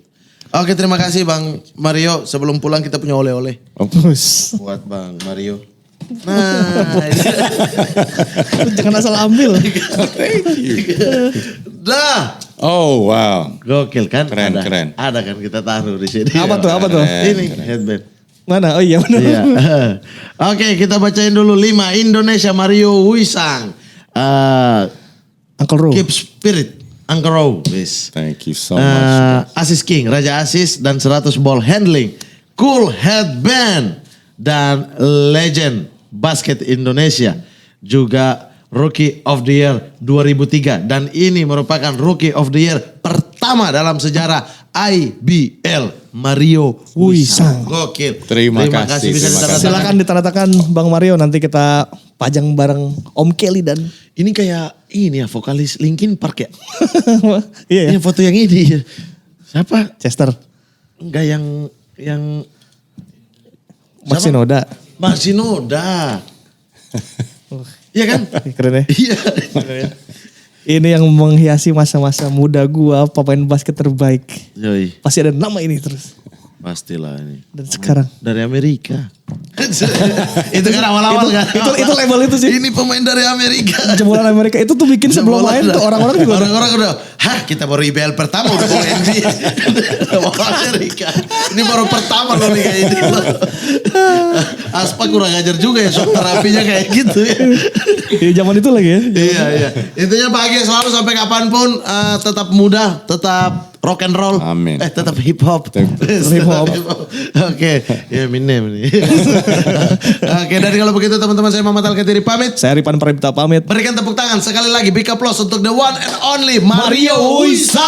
Oke, terima kasih Bang Mario. Sebelum pulang kita punya oleh-oleh buat Bang Mario. Nah, Jangan asal ambil. dah. Oh wow. Gokil kan? Keren, ada, keren. Ada kan kita taruh di sini. Apa tuh? Ini headband. Mana? Oh iya benar. Iya. Oke, kita bacain dulu 5 Indonesia Mario Wisang. Uncle Ro. Keep spirit. Uncle Row. Yes. Thank you so much. Assist King, Raja Assist dan 100 ball handling. Cool headband dan legend basket Indonesia. Juga Rookie of the Year 2003 dan ini merupakan Rookie of the Year pertama dalam sejarah IBL Mario Wisang. Gokil. Terima kasih, Bisa terima ditandatangan. Silakan ditandatangan Bang Mario, nanti kita pajang bareng Om Kelly dan Ini kayak ini ya vokalis Linkin Park ya. iya ya, Ini foto yang ini. Siapa? Chester. Enggak yang Maxi Noda. Masinoda. Iya kan? Keren ya. Iya. Ini yang menghiasi masa-masa muda gua, pemain basket terbaik. Yoi. Pasti ada nama ini terus. Pastilah ini. Dan sekarang Dari Amerika. Itu kan awal-awal kan. Itu label itu sih. Ini pemain dari Amerika. Jebolan Amerika itu tuh bikin sebelum main tuh orang-orang juga. Orang-orang udah, kita baru IBL pertama udah bawa NBA. Mau Amerika. Ini baru pertama loh nih kayak ini loh. Aspa kurang ajar juga ya, shock terapinya kayak gitu ya. Di zaman itu lagi ya. Iya. Intinya bahagia selalu sampai kapanpun, tetap muda, tetap rock and roll. Amin. Tetap hip hop. Hip hop. Oke. Ya minem nih. Oke, dan kalau begitu teman-teman, saya Muhammad Al-Katiri pamit. Saya Ripan Prabita pamit. Berikan tepuk tangan sekali lagi, big applause untuk the one and only Mario Uisang.